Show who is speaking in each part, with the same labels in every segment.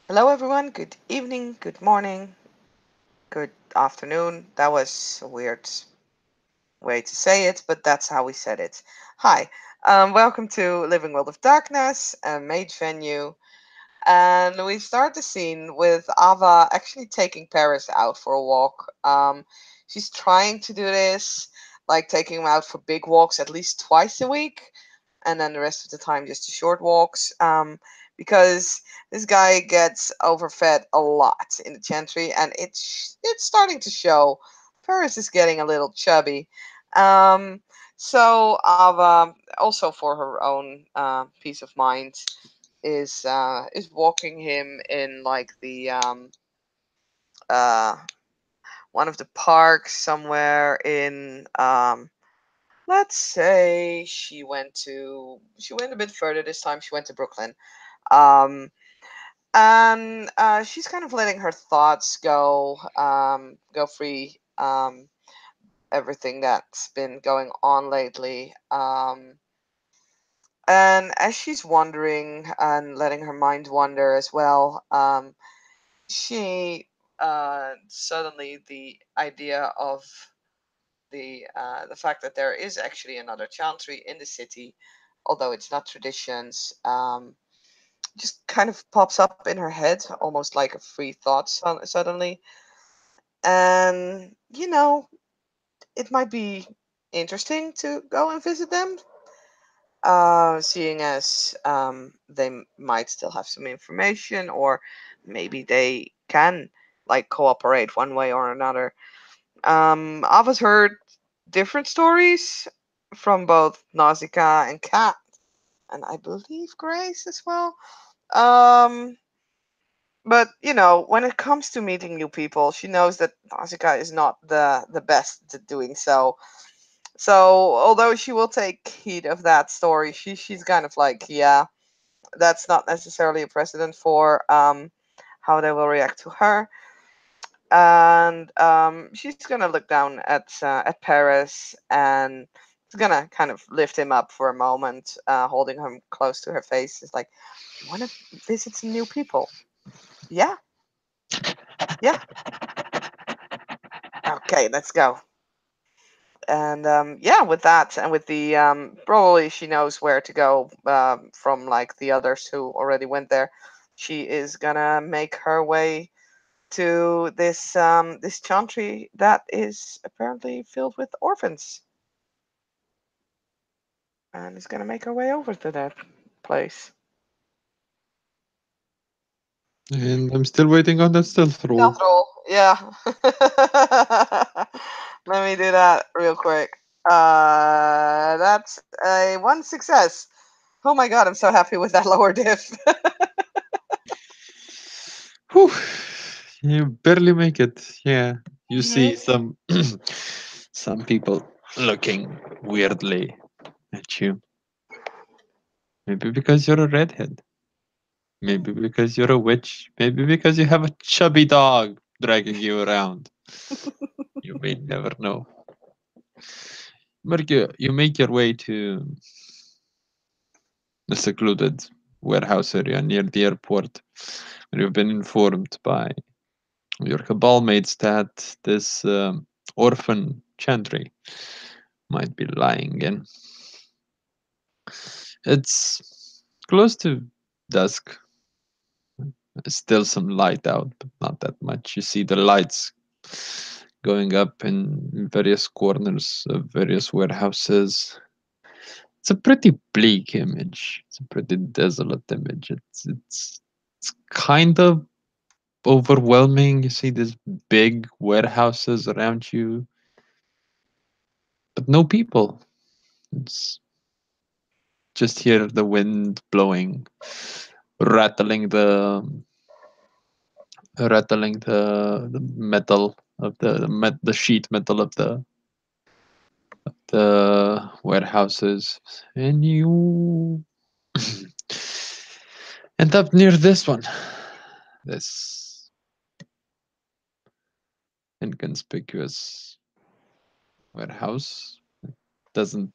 Speaker 1: Hello, everyone. Good evening, good morning, good afternoon. That was a weird way to say it, but that's how we said it. Hi, welcome to Living World of Darkness, a mage venue. And we start the scene with Ava actually taking Paris out for a walk. She's trying to do this, like taking him out for big walks at least twice a week, and then the rest of the time just the short walks. Because this guy gets overfed a lot in the Chantry, and it's starting to show. Paris is getting a little chubby. Um, so Ava, also for her own peace of mind, is walking him in like the uh one of the parks somewhere in let's say she went a bit further this time. She went to Brooklyn. Um, and she's kind of letting her thoughts go free. Everything that's been going on lately. And as she's wandering and letting her mind wander as well, she suddenly the idea of the fact that there is actually another chantry in the city, although it's not traditions, just kind of pops up in her head, almost like a free thought suddenly. And it might be interesting to go and visit them, seeing as they might still have some information, or maybe they can like cooperate one way or another. I've heard different stories from both Nausicaa and Kat, and I believe Grace as well. Um, but when it comes to meeting new people, she knows that Nausicaa is not the best at doing so. So although she will take heed of that story, she's kind of like, yeah, that's not necessarily a precedent for how they will react to her. And she's gonna look down at Paris, and she's gonna kind of lift him up for a moment, holding him close to her face. It's like, you want to visit some new people? Yeah, yeah. Okay, let's go. And yeah, with that, and with the probably she knows where to go from like the others who already went there. She is gonna make her way to this chantry that is apparently filled with orphans, and is gonna make her way over to that place.
Speaker 2: And I'm still waiting on that stealth
Speaker 1: Stealth
Speaker 2: roll.
Speaker 1: roll, yeah. Let me do that real quick. That's a one success. Oh my god, I'm so happy with that lower diff.
Speaker 2: Whew. You barely make it. Yeah. You
Speaker 1: Mhm.
Speaker 2: see some people looking weirdly at you. Maybe because you're a redhead. Maybe because you're a witch. Maybe because you have a chubby dog dragging you around. You may never know. But you make your way to a secluded warehouse area near the airport, where you've been informed by your cabal mates that this orphan chantry might be lying in. It's close to dusk. There's still some light out, but not that much. You see the lights going up in various corners of various warehouses. It's a pretty bleak image. It's a pretty desolate image. It's kind of overwhelming. You see these big warehouses around you, but no people. It's just hear the wind blowing, rattling the metal of the sheet metal of the warehouses, and you end up near this one, this inconspicuous warehouse. Doesn't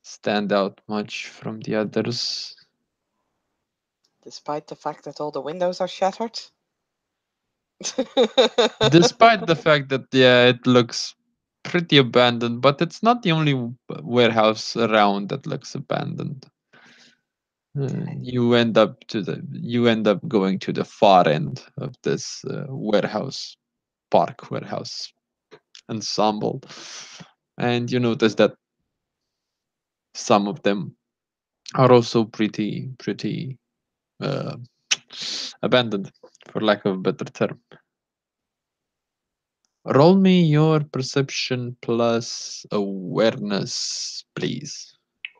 Speaker 2: stand out much from the others.
Speaker 1: Despite the fact that all the windows are shattered.
Speaker 2: Despite the fact that, yeah, it looks pretty abandoned, but it's not the only warehouse around that looks abandoned. You end up going to the far end of this warehouse ensemble, and you notice that some of them are also pretty uh, abandoned, for lack of a better term. Roll me your perception plus awareness, please.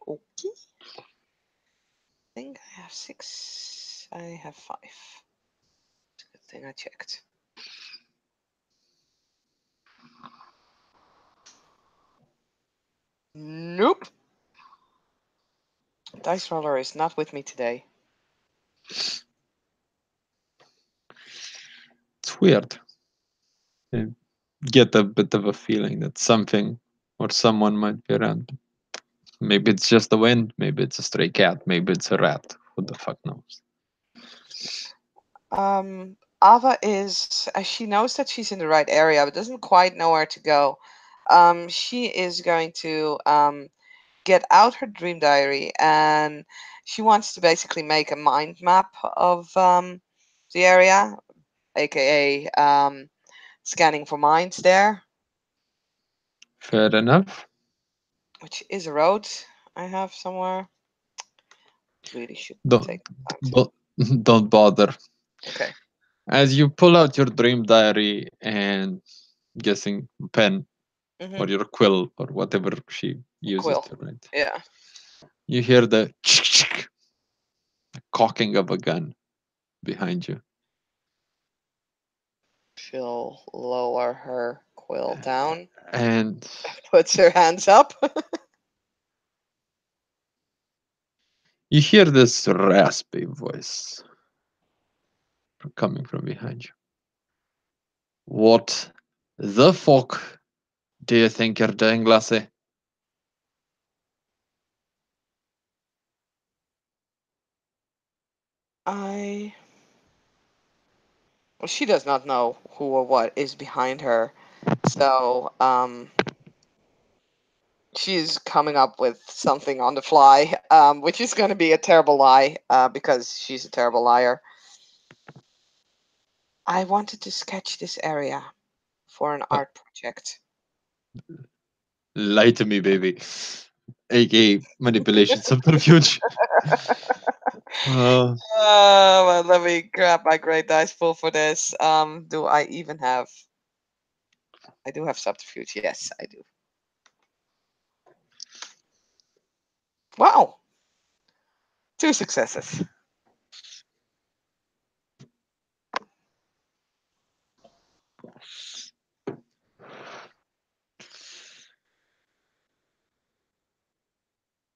Speaker 1: Okay. I think I have 6. I have 5. Good thing I checked. Nope. Dice roller is not with me today.
Speaker 2: It's weird. You get a bit of a feeling that something or someone might be around. Maybe it's just the wind. Maybe it's a stray cat. Maybe it's a rat. Who the fuck knows?
Speaker 1: Ava is, she knows that she's in the right area, but doesn't quite know where to go. She is going to get out her dream diary, and she wants to basically make a mind map of the area, aka scanning for mines there,
Speaker 2: Fair enough.
Speaker 1: which is a road I have somewhere. Really should
Speaker 2: Don't
Speaker 1: take time to.
Speaker 2: don't, don't bother.
Speaker 1: Okay.
Speaker 2: As you pull out your dream diary and guessing pen or
Speaker 1: Mm-hmm.
Speaker 2: your quill or whatever she uses
Speaker 1: Quill.
Speaker 2: to write,
Speaker 1: Yeah.
Speaker 2: you hear the cocking of a gun behind you.
Speaker 1: She'll lower her quill down,
Speaker 2: And
Speaker 1: puts her hands up.
Speaker 2: you hear this raspy voice coming from behind you. What the fuck do you think you're doing, Lassie?
Speaker 1: I. Well, she does not know who or what is behind her, so she's coming up with something on the fly, which is going to be a terrible lie, because she's a terrible liar. I wanted to sketch this area for an
Speaker 2: Uh,
Speaker 1: art project.
Speaker 2: Lie to me, baby. aka manipulation subterfuge. Uh,
Speaker 1: Well, let me grab my great dice pool for this. Do I even have? I do have subterfuge. Yes, I do. Wow, 2 successes.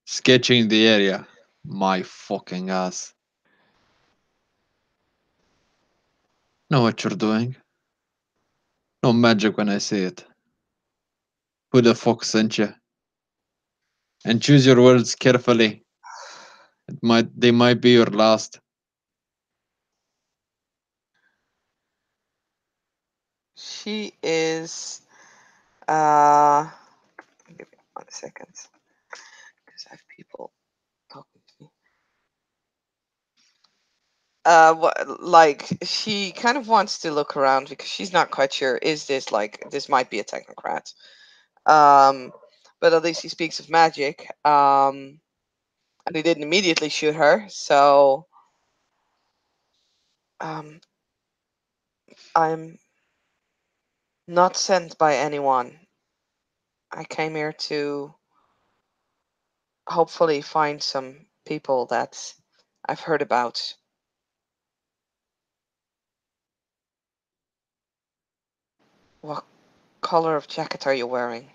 Speaker 2: sketching the area. My fucking ass. Know what you're doing? No magic when I say it. Who the fuck sent you? And choose your words carefully. They might be your last.
Speaker 1: She is. Uh, give me 1 second, because I have people talking to me. Like she kind of wants to look around because she's not quite sure. Is this like this might be a technocrat? Um, but at least he speaks of magic. And he didn't immediately shoot her, so um, I'm not sent by anyone. I came here to hopefully find some people that I've heard about. What color of jacket are you wearing?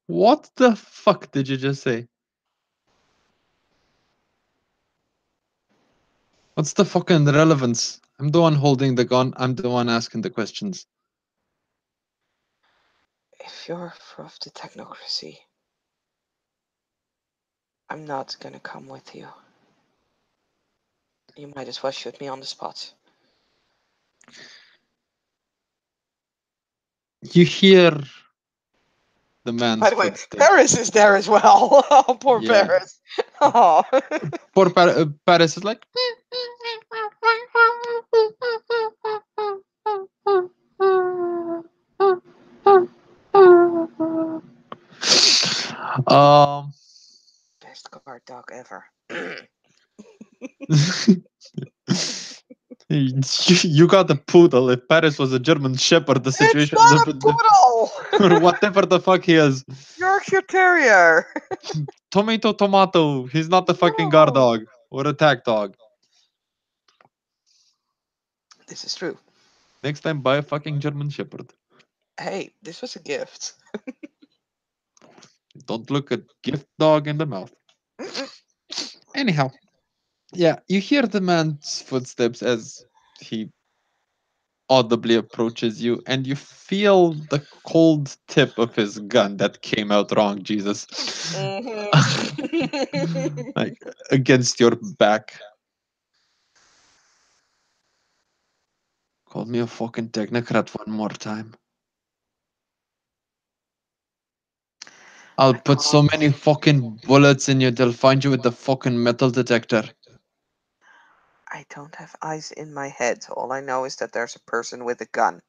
Speaker 2: What the fuck did you just say? What's the fucking relevance? I'm the one holding the gun. I'm the one asking the questions.
Speaker 1: If you're of the technocracy, I'm not gonna come with you. You might as well shoot me on the spot.
Speaker 2: You hear the
Speaker 1: By
Speaker 2: man's
Speaker 1: the way,
Speaker 2: footsteps.
Speaker 1: Paris is there as well. Oh, poor
Speaker 2: Yeah.
Speaker 1: Paris. Oh.
Speaker 2: Poor Paris is like. um.
Speaker 1: Best guard dog ever.
Speaker 2: You got a poodle. If Paris was a German Shepherd, the
Speaker 1: It's
Speaker 2: situation
Speaker 1: not
Speaker 2: would
Speaker 1: a
Speaker 2: have been or
Speaker 1: poodle.
Speaker 2: whatever the fuck he is.
Speaker 1: Yorkshire Terrier.
Speaker 2: Tomato, tomato. He's not a fucking guard
Speaker 1: No.
Speaker 2: dog or attack dog.
Speaker 1: This is true.
Speaker 2: Next time, buy a fucking German Shepherd.
Speaker 1: Hey, this was a gift.
Speaker 2: Don't look a gift dog in the mouth. Anyhow, yeah, you hear the man's footsteps as he audibly approaches you, and you feel the cold tip of his gun that came out wrong, Jesus.
Speaker 1: Mhm.
Speaker 2: Like against your back. Call me a fucking technocrat one more time. I'll
Speaker 1: I
Speaker 2: put so
Speaker 1: can't.
Speaker 2: many fucking bullets in you, they'll find you with the fucking metal detector.
Speaker 1: I don't have eyes in my head. All I know is that there's a person with a gun.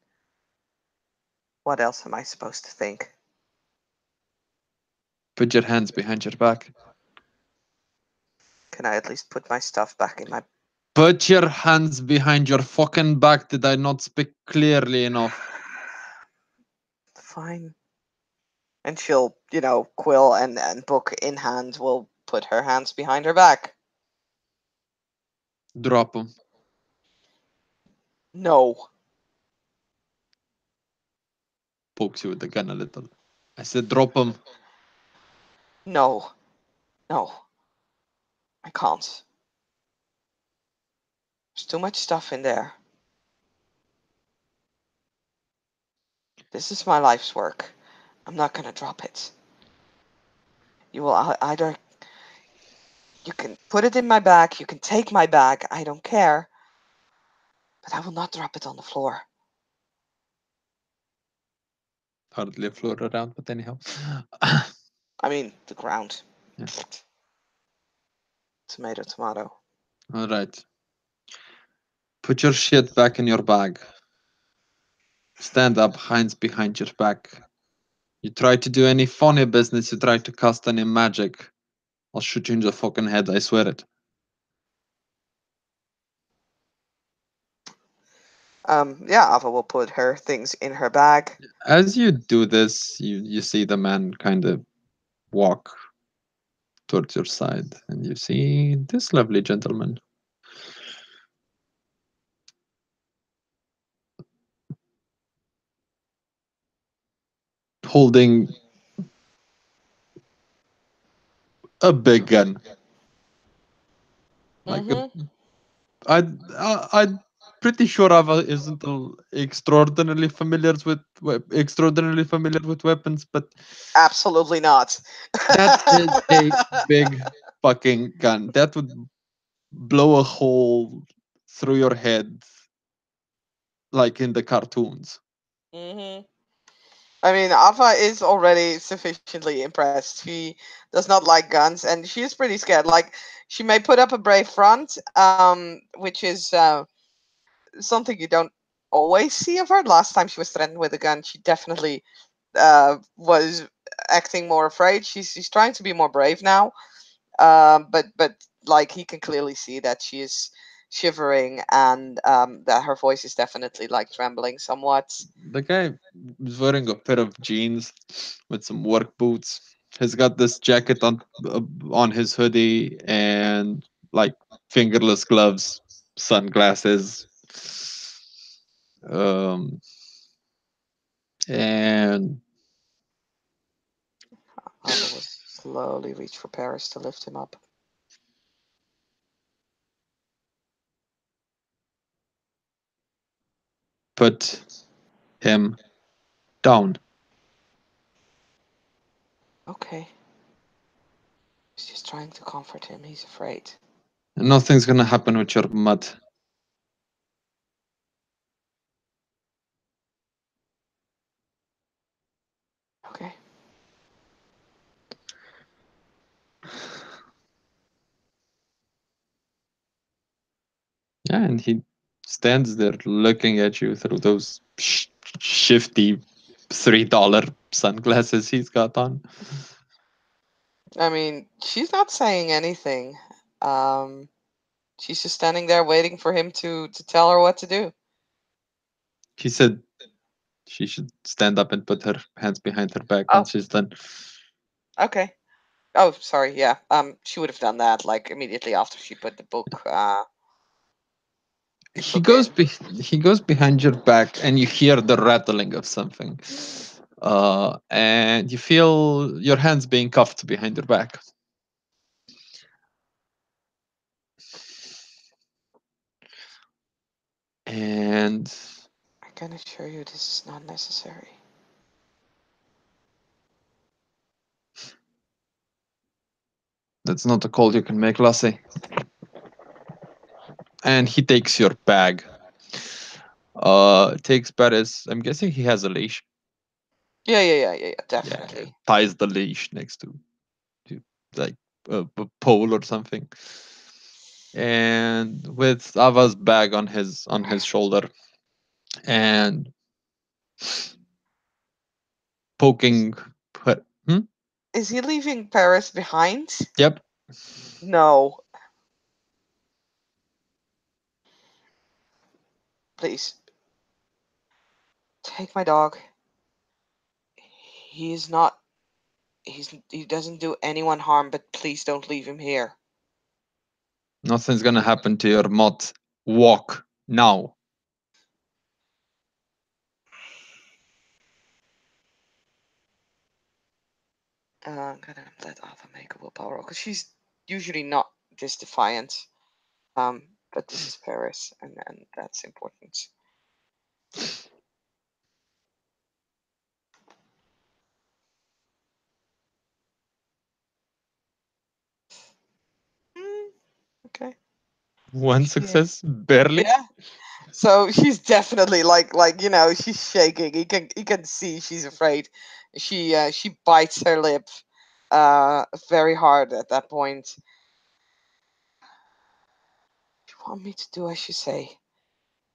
Speaker 1: What else am I supposed to think?
Speaker 2: Put your hands behind your back.
Speaker 1: Can I at least put my stuff back in my.
Speaker 2: Put your hands behind your fucking back. Did I not speak clearly enough?
Speaker 1: Fine. And she'll, Quill and book in hand will put her hands behind her back.
Speaker 2: Drop him.
Speaker 1: No.
Speaker 2: Pokes you with the gun a little. I said drop him.
Speaker 1: No. No. I can't. There's too much stuff in there. This is my life's work. I'm not gonna drop it. You will either. You can put it in my bag, you can take my bag, I don't care. But I will not drop it on the floor.
Speaker 2: Hardly a floor around, but anyhow.
Speaker 1: I mean, the ground.
Speaker 2: Yeah.
Speaker 1: Tomato, tomato.
Speaker 2: Alright. Put your shit back in your bag. Stand up, hands behind your back. You try to do any funny business, you try to cast any magic. I'll shoot you in the fucking head, I swear it.
Speaker 1: Yeah, Ava will put her things in her bag.
Speaker 2: As you do this, you see the man kind of walk towards your side, and you see this lovely gentleman holding a big gun. Like a,
Speaker 1: Mm-hmm.
Speaker 2: I'm pretty sure Ava isn't extraordinarily familiar with weapons, but
Speaker 1: Absolutely not.
Speaker 2: that is a big fucking gun. That would blow a hole through your head like in the cartoons.
Speaker 1: Mm-hmm. I mean, Ava is already sufficiently impressed. She does not like guns, and she is pretty scared. Like, she may put up a brave front, which is something you don't always see of her. Last time she was threatened with a gun, she definitely was acting more afraid. She's trying to be more brave now. But like he can clearly see that she is shivering and that her voice is definitely like trembling somewhat.
Speaker 2: The guy is wearing a pair of jeans with some work boots. He's got this jacket on his hoodie and like fingerless gloves, sunglasses, um, and
Speaker 1: Ava will slowly reach for Paris to lift him up.
Speaker 2: put him down.
Speaker 1: Okay. He's just trying to comfort him. He's afraid.
Speaker 2: Nothing's gonna happen with your mud.
Speaker 1: Okay.
Speaker 2: Yeah, and he stands there looking at you through those shifty $3 sunglasses he's got on.
Speaker 1: I mean, she's not saying anything. Um, she's just standing there waiting for him to tell her what to do.
Speaker 2: He said she should stand up and put her hands behind her back
Speaker 1: Oh,
Speaker 2: once she's done.
Speaker 1: okay. Oh, sorry. Yeah. She would have done that like immediately after she put the
Speaker 2: He
Speaker 1: book
Speaker 2: goes
Speaker 1: in.
Speaker 2: be- he goes behind your back, and you hear the rattling of something, and you feel your hands being cuffed behind your back. And
Speaker 1: I can assure you, this is not necessary.
Speaker 2: that's not a call you can make, Lassie. And he takes your bag. Takes Paris. I'm guessing he has a leash.
Speaker 1: Yeah.
Speaker 2: Yeah,
Speaker 1: Definitely.
Speaker 2: ties the leash next to like a pole or something. And with Ava's bag on his shoulder, and
Speaker 1: Is
Speaker 2: poking her.
Speaker 1: is he leaving Paris behind?
Speaker 2: Yep.
Speaker 1: No. Please take my dog. He is not. He doesn't do anyone harm, but please don't leave him here.
Speaker 2: Nothing's gonna happen to your mot. Walk now.
Speaker 1: I'm gonna let Ava make a willpower roll because she's usually not this defiant. But this is Paris, and that's important. Mm, okay.
Speaker 2: One
Speaker 1: She,
Speaker 2: success, barely.
Speaker 1: yeah. So she's definitely she's shaking. He can see she's afraid. She bites her lip, very hard at that point. You want me to do as you say?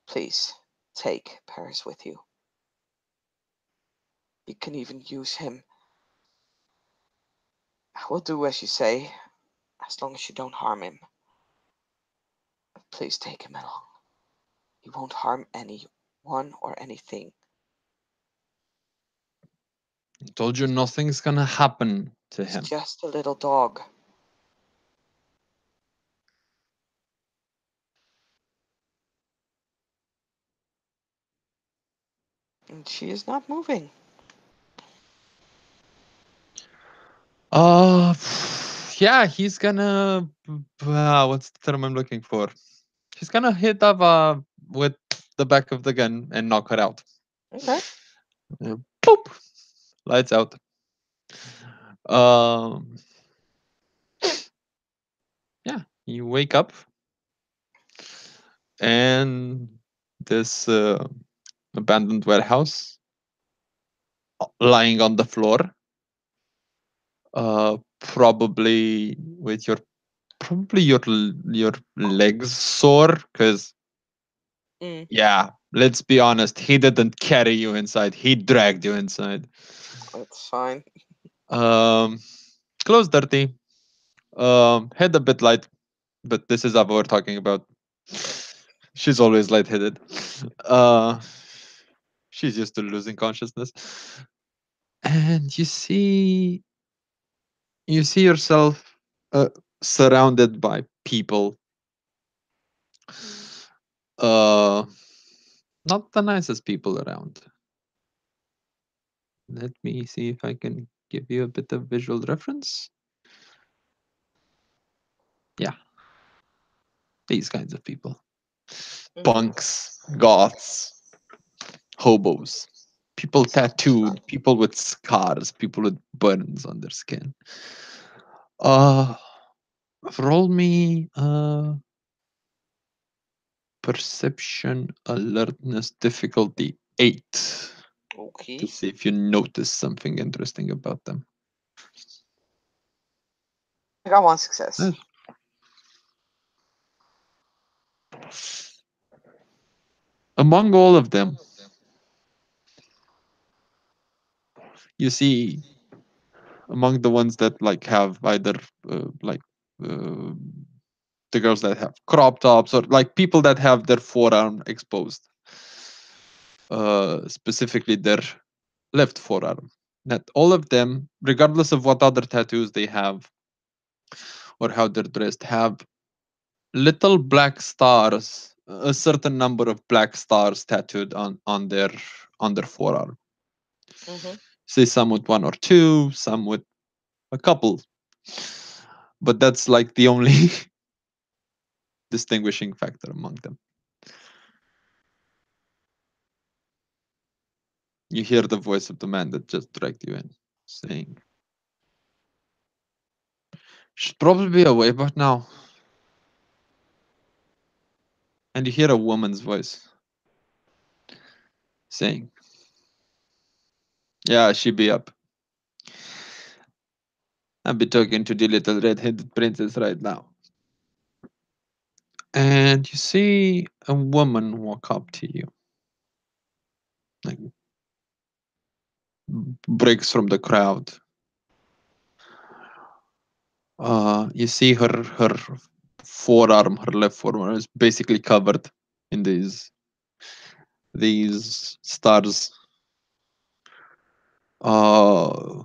Speaker 1: Please take Paris with you. You can even use him. I will do as you say, as long as you don't harm him. Please take him along. He won't harm anyone or anything.
Speaker 2: I told you nothing's gonna happen to
Speaker 1: He's
Speaker 2: him.
Speaker 1: just a little dog. And she is not moving.
Speaker 2: Uh, yeah, he's gonna. What's the term I'm looking for? He's gonna hit Ava with the back of the gun and knock her out.
Speaker 1: Okay.
Speaker 2: Boop! Lights out. Um, yeah, you wake up, and this abandoned warehouse lying on the floor, probably with your legs sore, because
Speaker 1: Mm,
Speaker 2: yeah, let's be honest, he didn't carry you inside, he dragged you inside.
Speaker 1: that's fine.
Speaker 2: um Clothes dirty, head a bit light, but this is Ava we're talking about. She's always lightheaded. uh she's used to losing consciousness. And you see yourself surrounded by people, uh not the nicest people around. Let me see if I can give you a bit of visual reference. Yeah, these kinds of people:
Speaker 1: Hmm.
Speaker 2: punks, goths, hobos. People
Speaker 1: Sounds fun.
Speaker 2: tattooed, people with scars, people with burns on their skin. Uh, roll me perception, alertness, difficulty 8 to
Speaker 1: Okay.
Speaker 2: see if you notice something interesting about them.
Speaker 1: I got one success.
Speaker 2: Nice. Among all of them, you see among the ones that like have either like uh, the girls that have crop tops or like people that have their forearm exposed, specifically their left forearm. That all of them, regardless of what other tattoos they have or how they're dressed, have little black stars, a certain number of black stars tattooed on their forearm.
Speaker 1: Mm-hmm.
Speaker 2: Say some with one or two, some with a couple, but that's like the only distinguishing factor among them. You hear the voice of the man that just dragged you in, saying, "Should probably be away but now." And you hear a woman's voice saying, "Yeah, she be up. I'll be talking to the little red-headed princess right now." And you see a woman walk up to you, like breaks from the crowd. You see her forearm, her left forearm is basically covered in these stars. Uh,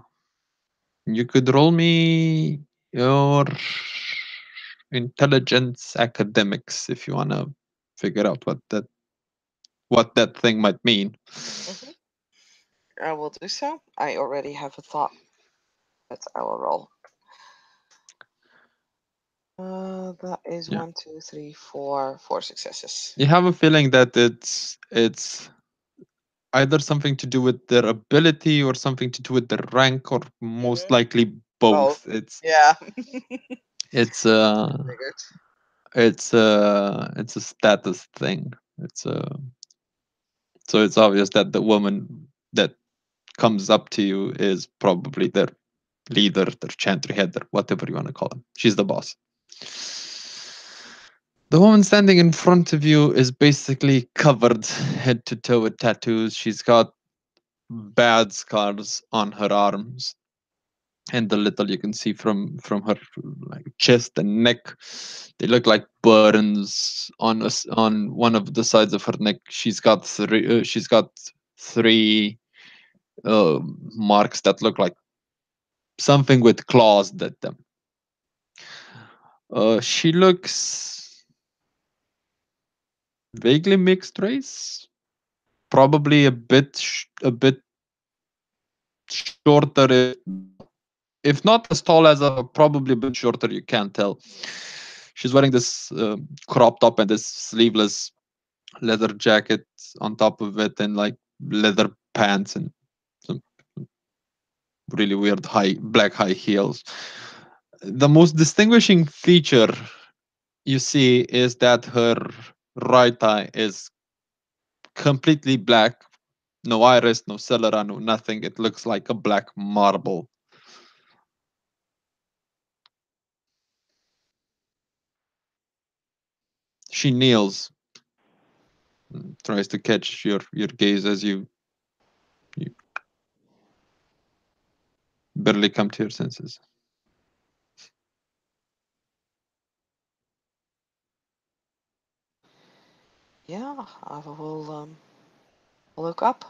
Speaker 2: you could roll me your intelligence academics if you wanna figure out what that thing might mean.
Speaker 1: Mm-hmm. I will do so. I already have a thought, but I will roll. That is
Speaker 2: Yeah.
Speaker 1: one, two, three, four successes.
Speaker 2: You have a feeling that it's either something to do with their ability or something to do with their rank or most
Speaker 1: Mm-hmm.
Speaker 2: likely
Speaker 1: Both.
Speaker 2: both.
Speaker 1: Yeah.
Speaker 2: It's
Speaker 1: Figured.
Speaker 2: it's a status thing. It's so it's obvious that the woman that comes up to you is probably their leader, their chantry head, or whatever you want to call him. She's the boss. The woman standing in front of you is basically covered head to toe with tattoos. She's got bad scars on her arms, and the little you can see from her like chest and neck, they look like burns on one of the sides of her neck. She's got three marks that look like something with claws that them. She looks vaguely mixed race, probably a bit shorter, if not as tall as her, probably a bit shorter. You can't tell. She's wearing this crop top and this sleeveless leather jacket on top of it, and like leather pants and some really weird high heels. The most distinguishing feature you see is that her right eye is completely black. No iris, no sclera, no nothing. It looks like a black marble. She kneels, tries to catch your gaze as you barely come to your senses.
Speaker 1: Yeah, I will look up.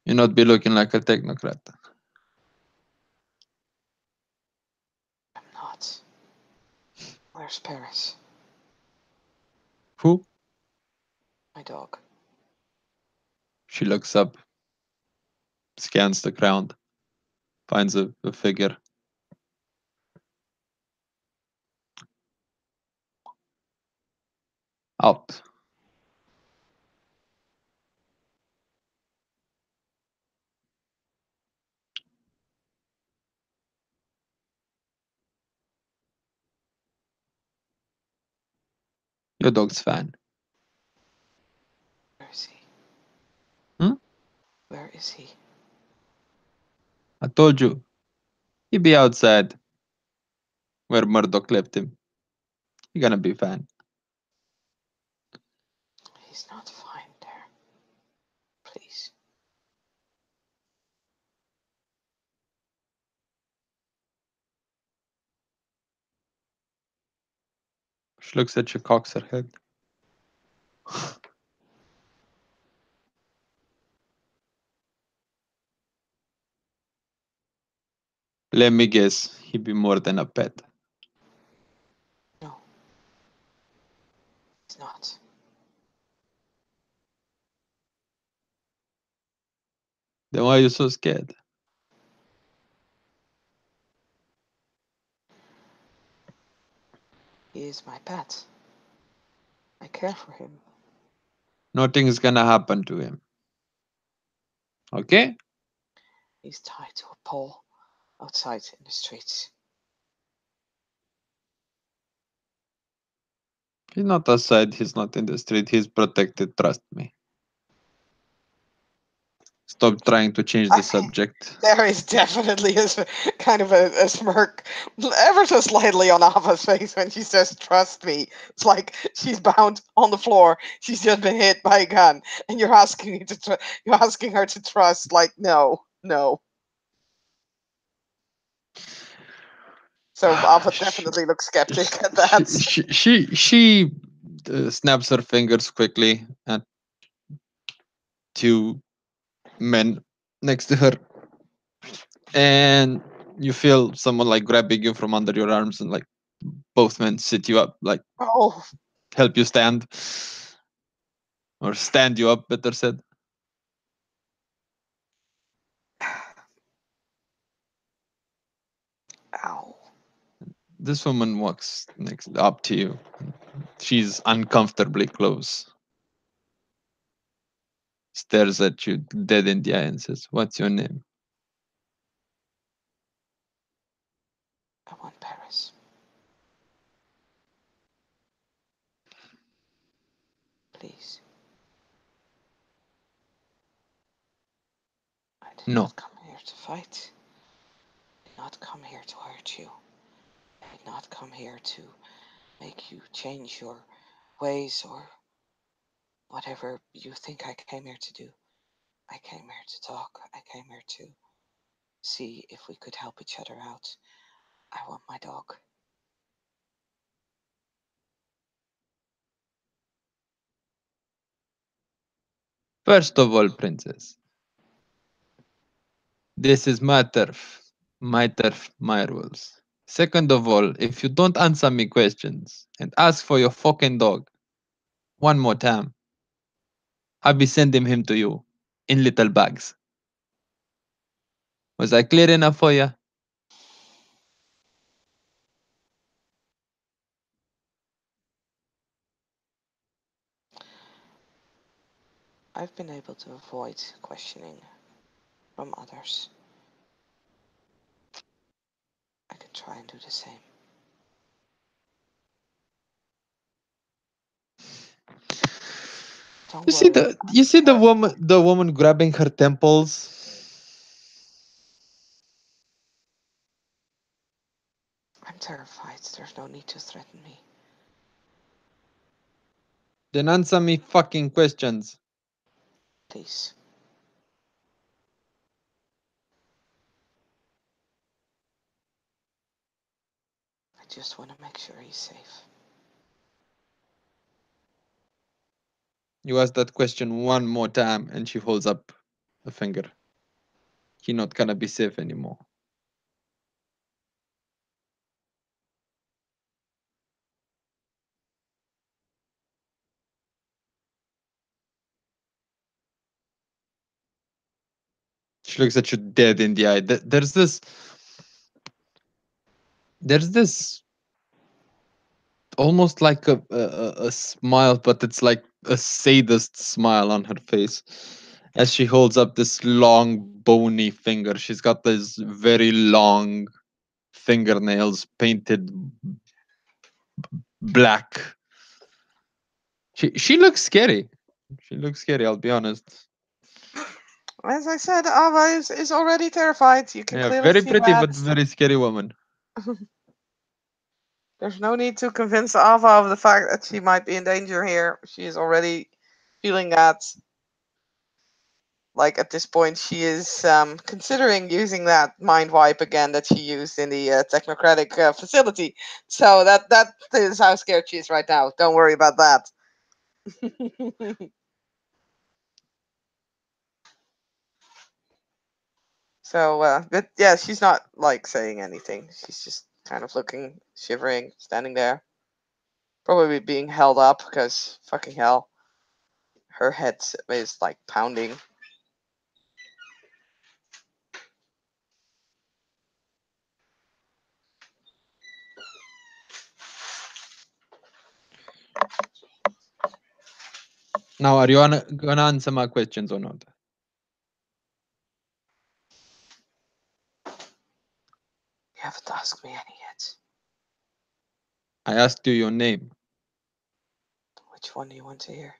Speaker 2: You not be looking like a technocrat.
Speaker 1: I'm not. Where's Paris?
Speaker 2: Who?
Speaker 1: My dog.
Speaker 2: She looks up, scans the ground, finds a figure. Out. Your dog's fine.
Speaker 1: Where is he?
Speaker 2: Hmm?
Speaker 1: Where is he?
Speaker 2: I told you. He be outside where Murdoch left him. He gonna be fine.
Speaker 1: He's not fine there. Please.
Speaker 2: She looks at you, cocks her head. Let me guess. He be more than a pet.
Speaker 1: No, he's not.
Speaker 2: Then why are you so scared?
Speaker 1: He is my pet. I care for him.
Speaker 2: Nothing is gonna happen to him. Okay?
Speaker 1: He's tied to a pole outside in the streets.
Speaker 2: He's not outside. He's not in the street. He's protected. Trust me. Stop trying to change the subject.
Speaker 1: There is definitely kind of a smirk, ever so slightly on Ava's face when she says, "Trust me." It's like she's bound on the floor. She's just been hit by a gun, and you're asking me to you're asking her to trust. Like, no, no. So Ava
Speaker 2: she,
Speaker 1: definitely looks skeptic at
Speaker 2: she,
Speaker 1: that.
Speaker 2: she, she, she snaps her fingers quickly at two men next to her, and you feel someone like grabbing you from under your arms, and like both men sit you up, like
Speaker 1: Oh,
Speaker 2: help you stand or stand you up, better said.
Speaker 1: ow.
Speaker 2: This woman walks next up to you. She's uncomfortably close, stares at you dead in the eye, and says, "What's your name?"
Speaker 1: I want Paris. Please. I did
Speaker 2: No.
Speaker 1: not come here to fight. I did not come here to hurt you. I did not come here to make you change your ways or whatever you think I came here to do. I came here to talk. I came here to see if we could help each other out. I want my dog.
Speaker 2: First of all, princess, this is my turf, my rules. Second of all, if you don't answer me questions and ask for your fucking dog one more time, I'll be sending him to you in little bags. Was I clear enough for you?
Speaker 1: I've been able to avoid questioning from others. I can try and do the same. Don't worry, I'm
Speaker 2: You see
Speaker 1: careful.
Speaker 2: the woman grabbing her temples?
Speaker 1: I'm terrified. There's no need to threaten me.
Speaker 2: Then answer me fucking questions.
Speaker 1: Please. I just want to make sure he's safe.
Speaker 2: You ask that question one more time and she holds up a finger. He not gonna be safe anymore. She looks at you dead in the eye. There's this almost like a smile, but it's like a sadist smile on her face as she holds up this long, bony finger. She's got these very long fingernails painted black, She looks scary. She looks scary. I'll be honest.
Speaker 1: As I said, Ava is already terrified. You can
Speaker 2: Yeah,
Speaker 1: clearly
Speaker 2: very
Speaker 1: see
Speaker 2: pretty
Speaker 1: that.
Speaker 2: but very scary woman.
Speaker 1: There's no need to convince Ava of the fact that she might be in danger here. She is already feeling that. Like at this point, she is considering using that mind wipe again that she used in the technocratic facility. So that is how scared she is right now. Don't worry about that. So, but yeah, she's not like saying anything. She's just kind of looking, shivering, standing there, probably being held up because fucking hell, her head is like pounding.
Speaker 2: Now, are you gonna answer my questions or not?
Speaker 1: You haven't asked me any yet.
Speaker 2: I asked you your name.
Speaker 1: Which one do you want to hear?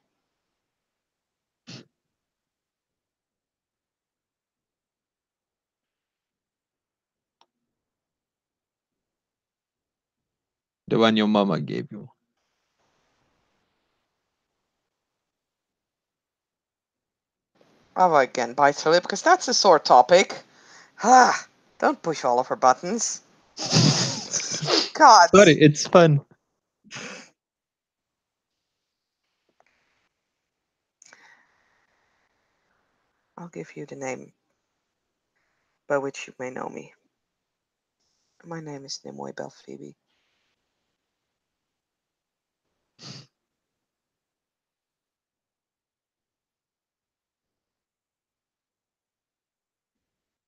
Speaker 2: The one your mama gave you.
Speaker 1: Ava again bites her lip because that's a sore topic. Ah, don't push all of her buttons. God.
Speaker 2: Sorry, it's fun.
Speaker 1: I'll give you the name by which you may know me. My name is Nimoy Belphoebe.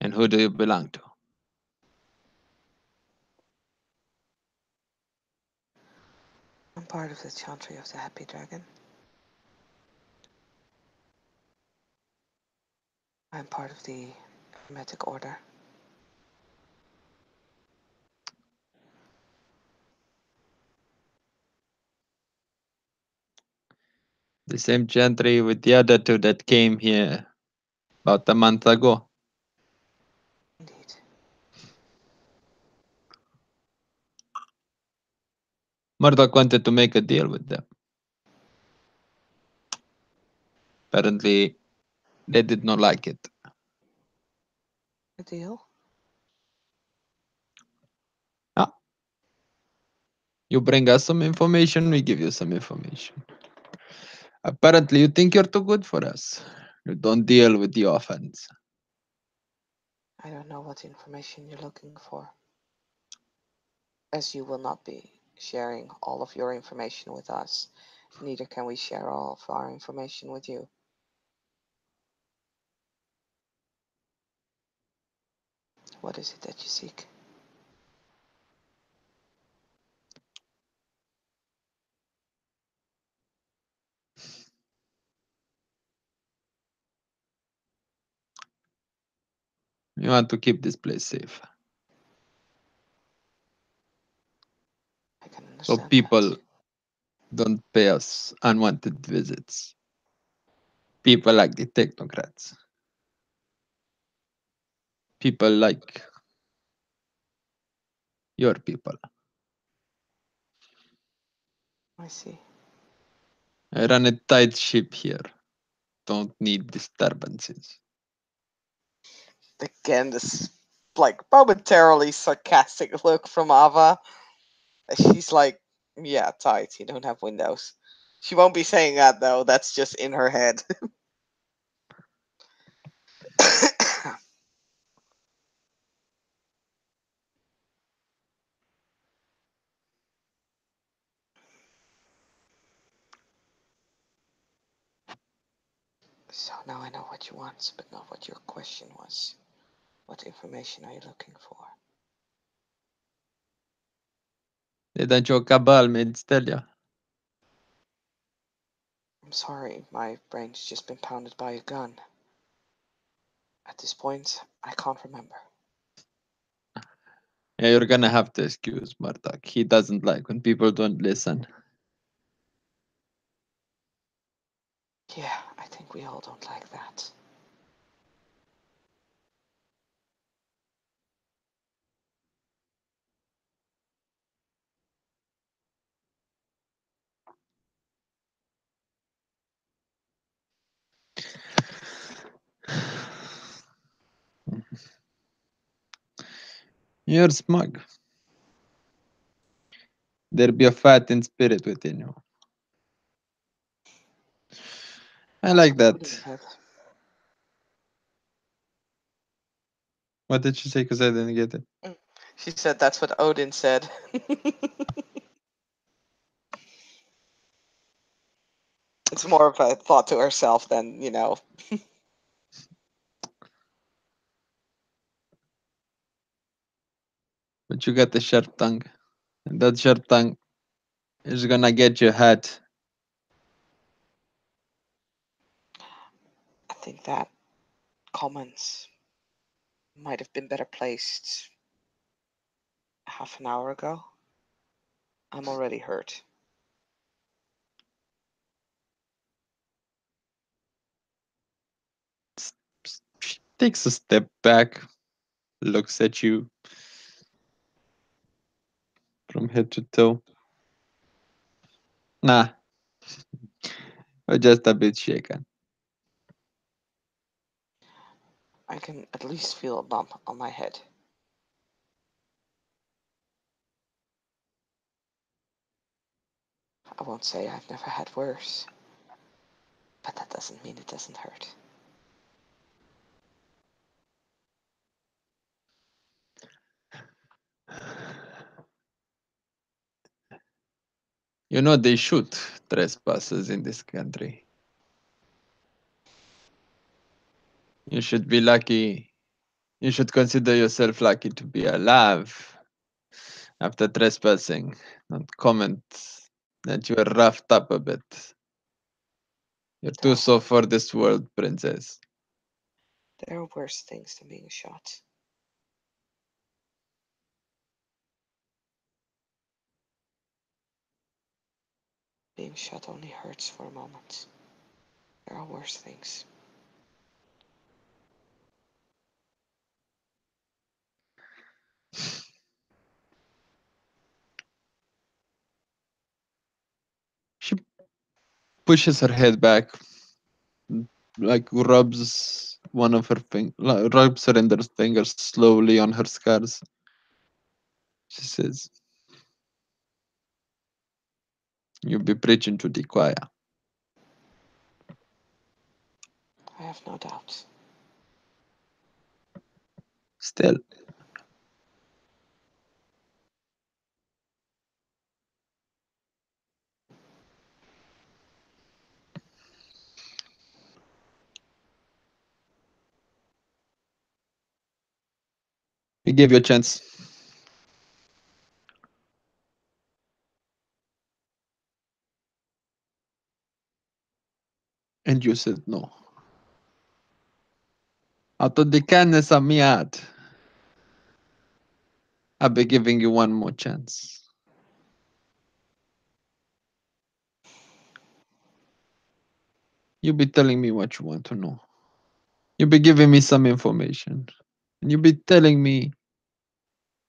Speaker 2: And who do you belong to?
Speaker 1: I'm part of the Chantry of the Happy Dragon. I'm part of the Hermetic Order.
Speaker 2: The same gentry with the other two that came here about a month ago.
Speaker 1: Indeed.
Speaker 2: Murdoch wanted to make a deal with them. Apparently, they did not like it.
Speaker 1: A deal?
Speaker 2: Ah, you bring us some information, we give you some information. Apparently, you think you're too good for us. You don't deal with the orphans.
Speaker 1: I don't know what information you're looking for, as you will not be sharing all of your information with us. Neither can we share all of our information with you. What is it that you seek?
Speaker 2: We want to keep this place safe.
Speaker 1: I can
Speaker 2: So
Speaker 1: understand
Speaker 2: people
Speaker 1: that.
Speaker 2: don't pay us unwanted visits. People like the technocrats. People like your people.
Speaker 1: I see.
Speaker 2: I run a tight ship here. Don't need disturbances.
Speaker 1: Again, this like momentarily sarcastic look from Ava. She's like, yeah, tight. You don't have windows. She won't be saying that though. That's just in her head. So now I know what you want, but not what your question was. What information are you looking for?
Speaker 2: Didn't your cabal made Stelia?
Speaker 1: I'm sorry, my brain's just been pounded by a gun. At this point, I can't remember.
Speaker 2: Yeah, you're gonna have to excuse Murdoch. He doesn't like when people don't listen.
Speaker 1: Yeah, I think we all don't like that.
Speaker 2: You're smug. There be a fight in spirit within you. I
Speaker 1: That's
Speaker 2: like
Speaker 1: what Odin
Speaker 2: that.
Speaker 1: said.
Speaker 2: What did you say? Because I didn't get it.
Speaker 1: Mm. She said that's what Odin said. It's more of a thought to herself than,
Speaker 2: But you got the sharp tongue. And that sharp tongue is gonna get you hurt.
Speaker 1: I think that comments might have been better placed half an hour ago. I'm already hurt.
Speaker 2: She takes a step back, looks at you from head to toe. Nah, we're just a bit shaken.
Speaker 1: I can at least feel a bump on my head. I won't say I've never had worse, but that doesn't mean it doesn't hurt.
Speaker 2: You know they shoot trespassers in this country. You should be lucky. You should consider yourself lucky to be alive after trespassing. Not comment that you were roughed up a bit. You're too
Speaker 1: There,
Speaker 2: soft for this world, princess.
Speaker 1: there are worse things than being shot. Being shot only hurts for a moment. There are worse things.
Speaker 2: She pushes her head back, like rubs one of her rubs her index fingers slowly on her scars. She says, "You be preaching to the choir."
Speaker 1: I have no doubt.
Speaker 2: Still, we gave you a chance, and you said no. Out of the kindness of my heart, I'll be giving you one more chance. You be telling me what you want to know. You be giving me some information. And you be telling me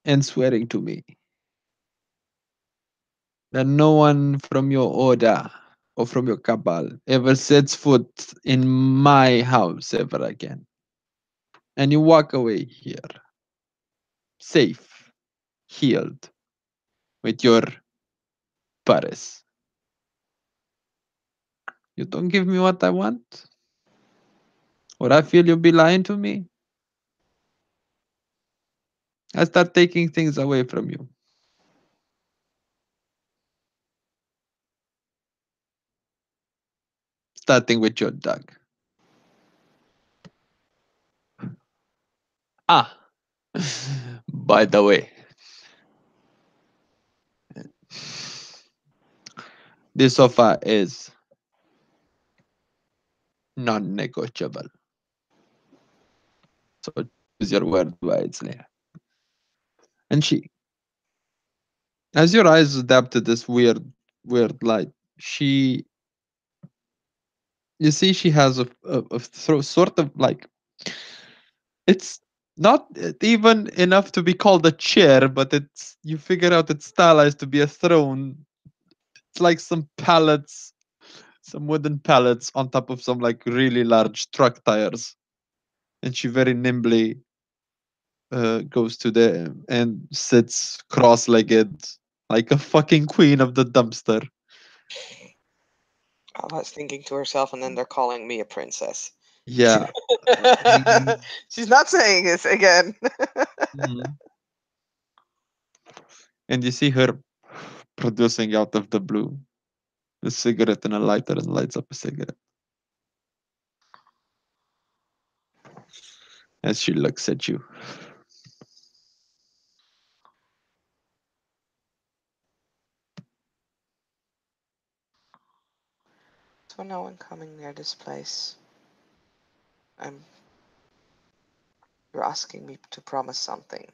Speaker 2: and swearing to me that no one from your order or from your cabal ever sets foot in my house ever again. And you walk away here, safe, healed, with your Paris. You don't give me what I want? Or I feel you be lying to me? I start taking things away from you. Starting with your dog. Ah, by the way, this offer is non-negotiable. So choose your word wisely. And she, as your eyes adapt to this weird light, she you see she has sort of like, it's not even enough to be called a chair, but it's, you figure out it's stylized to be a throne. It's like some pallets, some wooden pallets on top of some like really large truck tires, and she very nimbly goes to the and sits cross-legged like a fucking queen of the dumpster.
Speaker 1: I was thinking to herself, and then they're calling me a princess.
Speaker 2: Yeah. Mhm.
Speaker 1: She's not saying this again.
Speaker 2: Mhm. And you see her producing out of the blue a cigarette and a lighter and lights up a cigarette as she looks at you.
Speaker 1: So no one coming near this place. I'm. You're asking me to promise something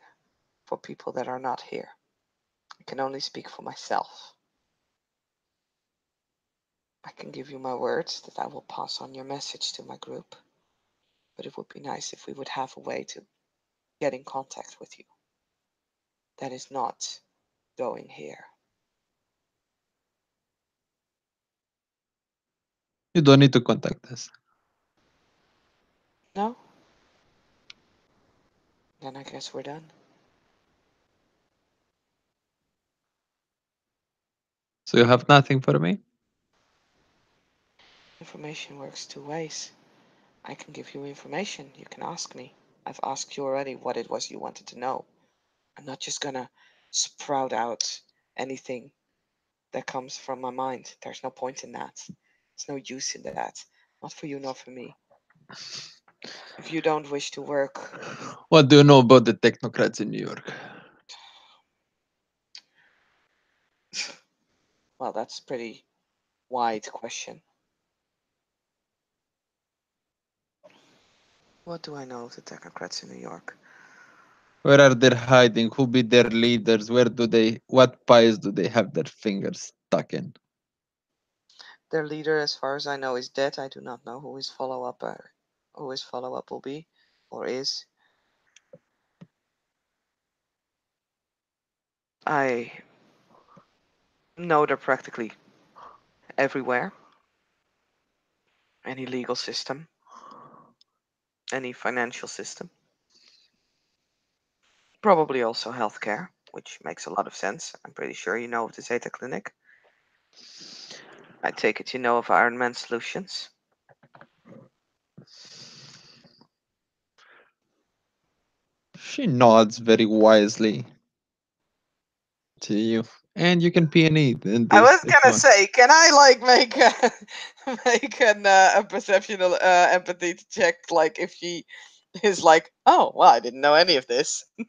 Speaker 1: for people that are not here. I can only speak for myself. I can give you my words that I will pass on your message to my group, but it would be nice if we would have a way to get in contact with you. That is not going here.
Speaker 2: You don't need to contact us.
Speaker 1: No? Then I guess we're done.
Speaker 2: So you have nothing for me?
Speaker 1: Information works two ways. I can give you information. You can ask me. I've asked you already what it was you wanted to know. I'm not just gonna sprout out anything that comes from my mind. There's no point in that. There's no use in that. Not for you nor for me. If you don't wish to work,
Speaker 2: What do you know about the technocrats in New York?
Speaker 1: well, that's a pretty wide question. What do I know of the technocrats in New York?
Speaker 2: Where are they hiding? Who be their leaders? Where do they? What pies do they have their fingers stuck in?
Speaker 1: Their leader, as far as I know, is dead. I do not know who his follow-up will be, or is. I know they're practically everywhere. Any legal system, any financial system, probably also healthcare, which makes a lot of sense. I'm pretty sure you know of the Zeta Clinic. I take it you know of Iron Man Solutions.
Speaker 2: She nods very wisely to you, and you can P&E in
Speaker 1: I
Speaker 2: this
Speaker 1: was
Speaker 2: if you
Speaker 1: gonna
Speaker 2: want.
Speaker 1: say, can I like make make a perceptual empathy check, like if she is like, oh, well, I didn't know any of this, or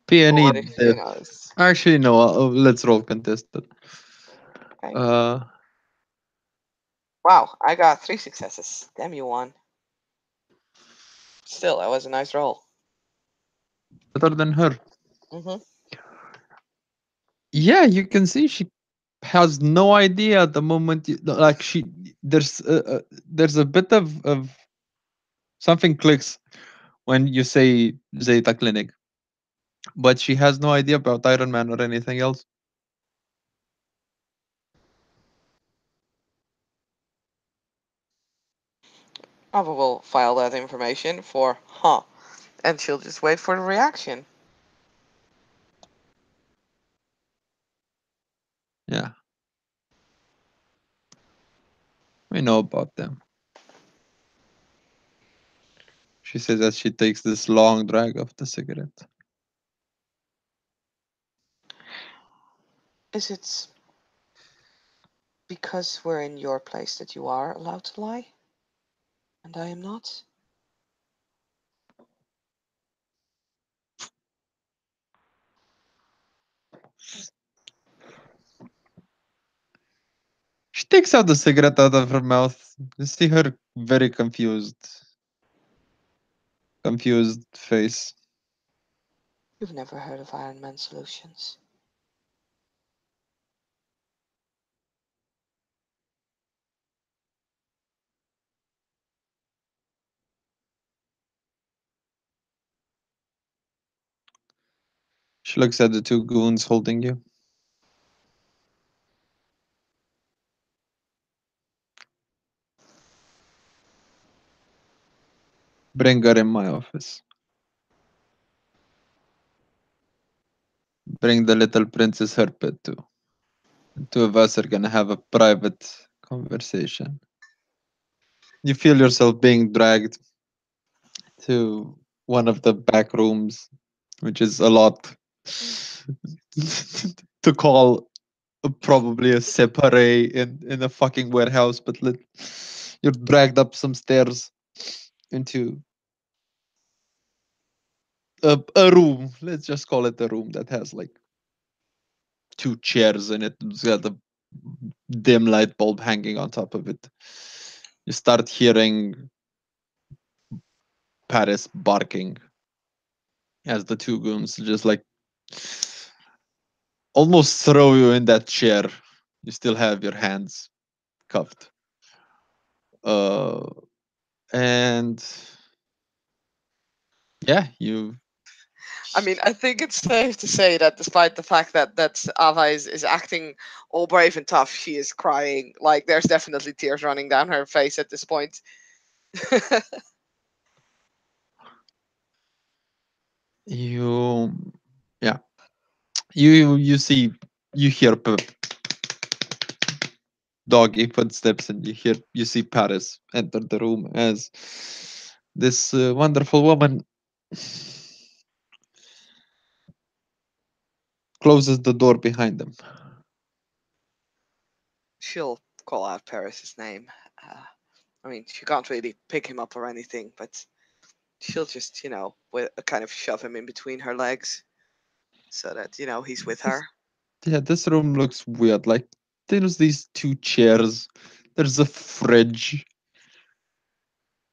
Speaker 2: P&E
Speaker 1: what if she
Speaker 2: this.
Speaker 1: knows?
Speaker 2: Actually, no. Let's roll contested.
Speaker 1: Okay.
Speaker 2: Uh,
Speaker 1: Wow, I got 3 successes. Damn, you won. Still, that was a nice roll.
Speaker 2: better than her.
Speaker 1: Hmm.
Speaker 2: Yeah, you can see she has no idea at the moment. Like she, there's a bit of something clicks when you say Zeta Clinic, but she has no idea about Iron Man or anything else.
Speaker 1: I will file that information for, huh, and she'll just wait for the reaction.
Speaker 2: Yeah, we know about them. She says as she takes this long drag of the cigarette.
Speaker 1: Is it because we're in your place that you are allowed to lie, and I am not?
Speaker 2: She takes out the cigarette out of her mouth. You see her very confused face.
Speaker 1: You've never heard of Iron Man Solutions.
Speaker 2: She looks at the two goons holding you. Bring her in my office. Bring the little princess her pet too. The two of us are gonna have a private conversation. You feel yourself being dragged to one of the back rooms, which is a lot to call probably a separate in a fucking warehouse, but you're dragged up some stairs into a room. Let's just call it a room that has like two chairs in it. It's got a dim light bulb hanging on top of it. You start hearing Paris barking as the two goons just like almost throw you in that chair. You still have your hands cuffed. Uh, and yeah, you.
Speaker 1: I mean, I think it's safe to say that despite the fact that Ava is acting all brave and tough, she is crying. Like there's definitely tears running down her face at this point.
Speaker 2: You, yeah, you see, you hear doggy footsteps, and you see Paris enter the room as this wonderful woman closes the door behind them.
Speaker 1: She'll call out Paris's name. Uh, I mean, she can't really pick him up or anything, but she'll just, with kind of shove him in between her legs so that he's with
Speaker 2: This,
Speaker 1: her.
Speaker 2: yeah, this room looks weird. Like there's these two chairs, there's a fridge,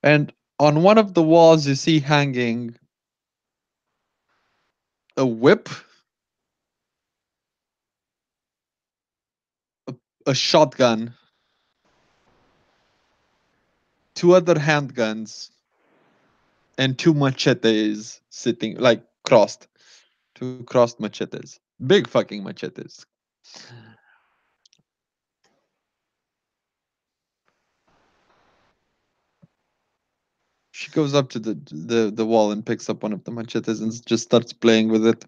Speaker 2: and on one of the walls you see hanging a whip, a shotgun, two other handguns, and two machetes sitting like crossed. Two crossed machetes. Big fucking machetes. She goes up to the wall and picks up one of the machetes and just starts playing with it,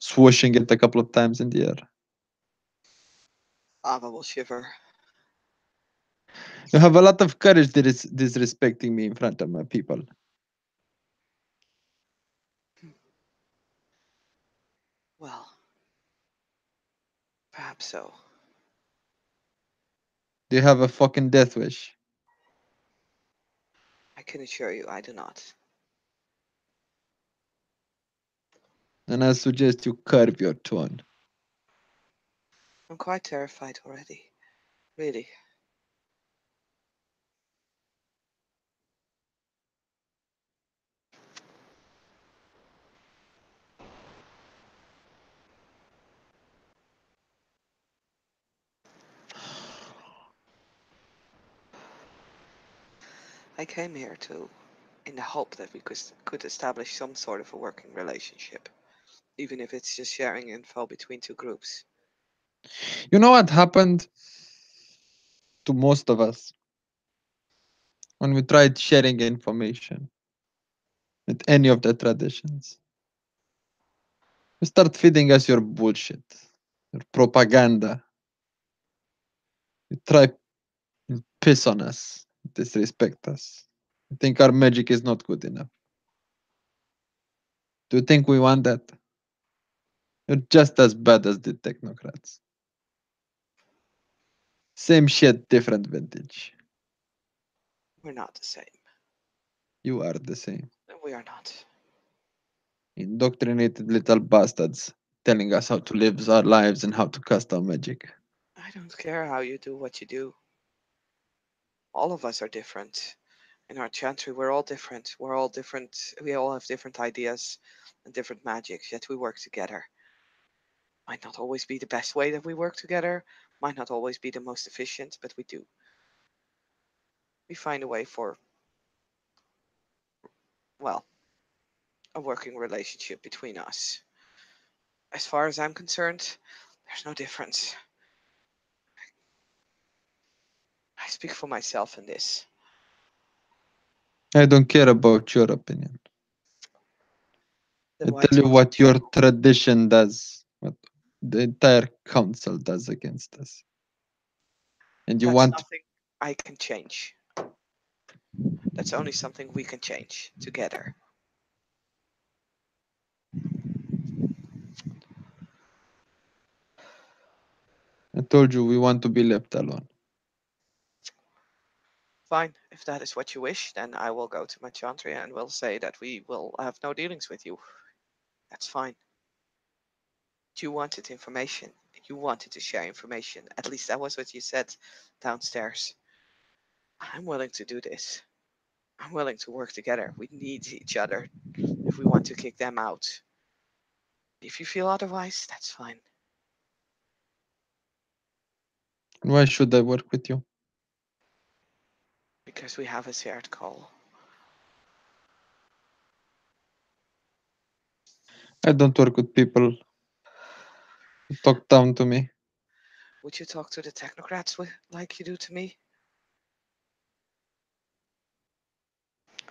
Speaker 2: swooshing it a couple of times in the air.
Speaker 1: Ava will shiver.
Speaker 2: You have a lot of courage disrespecting me in front of my people.
Speaker 1: Well, perhaps so.
Speaker 2: Do you have a fucking death wish?
Speaker 1: I can assure you I do not.
Speaker 2: Then I suggest you curb your tone.
Speaker 1: I'm quite terrified already. Really. I came here to in the hope that we could establish some sort of a working relationship, even if it's just sharing info between two groups.
Speaker 2: You know what happened to most of us when we tried sharing information with any of the traditions? You start feeding us your bullshit, your propaganda. You try and piss on us, disrespect us. You think our magic is not good enough. Do you think we want that? You're just as bad as the technocrats. Same shit, different vintage.
Speaker 1: We're not the same.
Speaker 2: You are the same.
Speaker 1: We are not.
Speaker 2: Indoctrinated little bastards telling us how to live our lives and how to cast our magic.
Speaker 1: I don't care how you do what you do. All of us are different. In our chantry, we're all different. We're all different. We all have different ideas and different magics, yet we work together. Might not always be the best way that we work together, might not always be the most efficient, but we do. We find a way for, well, a working relationship between us. As far as I'm concerned, there's no difference. I speak for myself in this.
Speaker 2: I don't care about your opinion. I
Speaker 1: Then why
Speaker 2: tell you
Speaker 1: talk to
Speaker 2: what
Speaker 1: me?
Speaker 2: your tradition does, what the entire council does against us. And you
Speaker 1: That's
Speaker 2: want,
Speaker 1: nothing I can change. That's only something we can change together.
Speaker 2: I told you we want to be left alone.
Speaker 1: Fine, if that is what you wish, then I will go to my chantry and will say that we will have no dealings with you. That's fine. You wanted information. You wanted to share information. At least that was what you said downstairs. I'm willing to do this. I'm willing to work together. We need each other if we want to kick them out. If you feel otherwise, that's fine.
Speaker 2: Why should I work with you?
Speaker 1: Because we have a shared goal.
Speaker 2: I don't work with people who talk down to me.
Speaker 1: Would you talk to the technocrats like you do to me?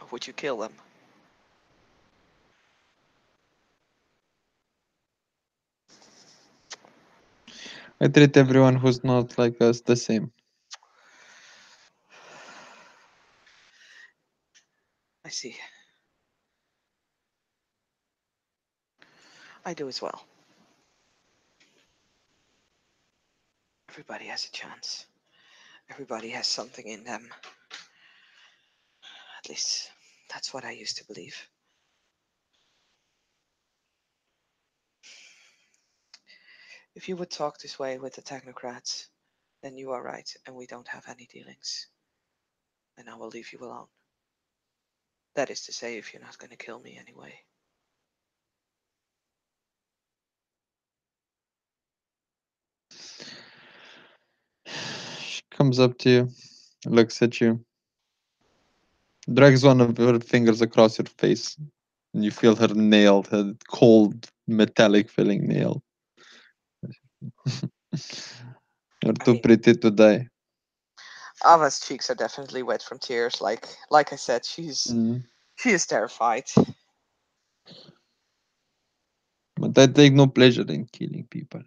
Speaker 1: Or would you kill them?
Speaker 2: I treat everyone who's not like us the same.
Speaker 1: I see. I do as well. Everybody has a chance. Everybody has something in them. At least that's what I used to believe. If you would talk this way with the technocrats, then you are right and we don't have any dealings. And I will leave you alone. That is to say, if you're not going to kill me anyway.
Speaker 2: She comes up to you, looks at you, drags one of her fingers across your face, and you feel her nail, her cold, metallic feeling nail. You're
Speaker 1: I
Speaker 2: too
Speaker 1: mean,
Speaker 2: pretty to die.
Speaker 1: Ava's cheeks are definitely wet from tears. Like I said,
Speaker 2: Mm.
Speaker 1: she is terrified.
Speaker 2: But I take no pleasure in killing people.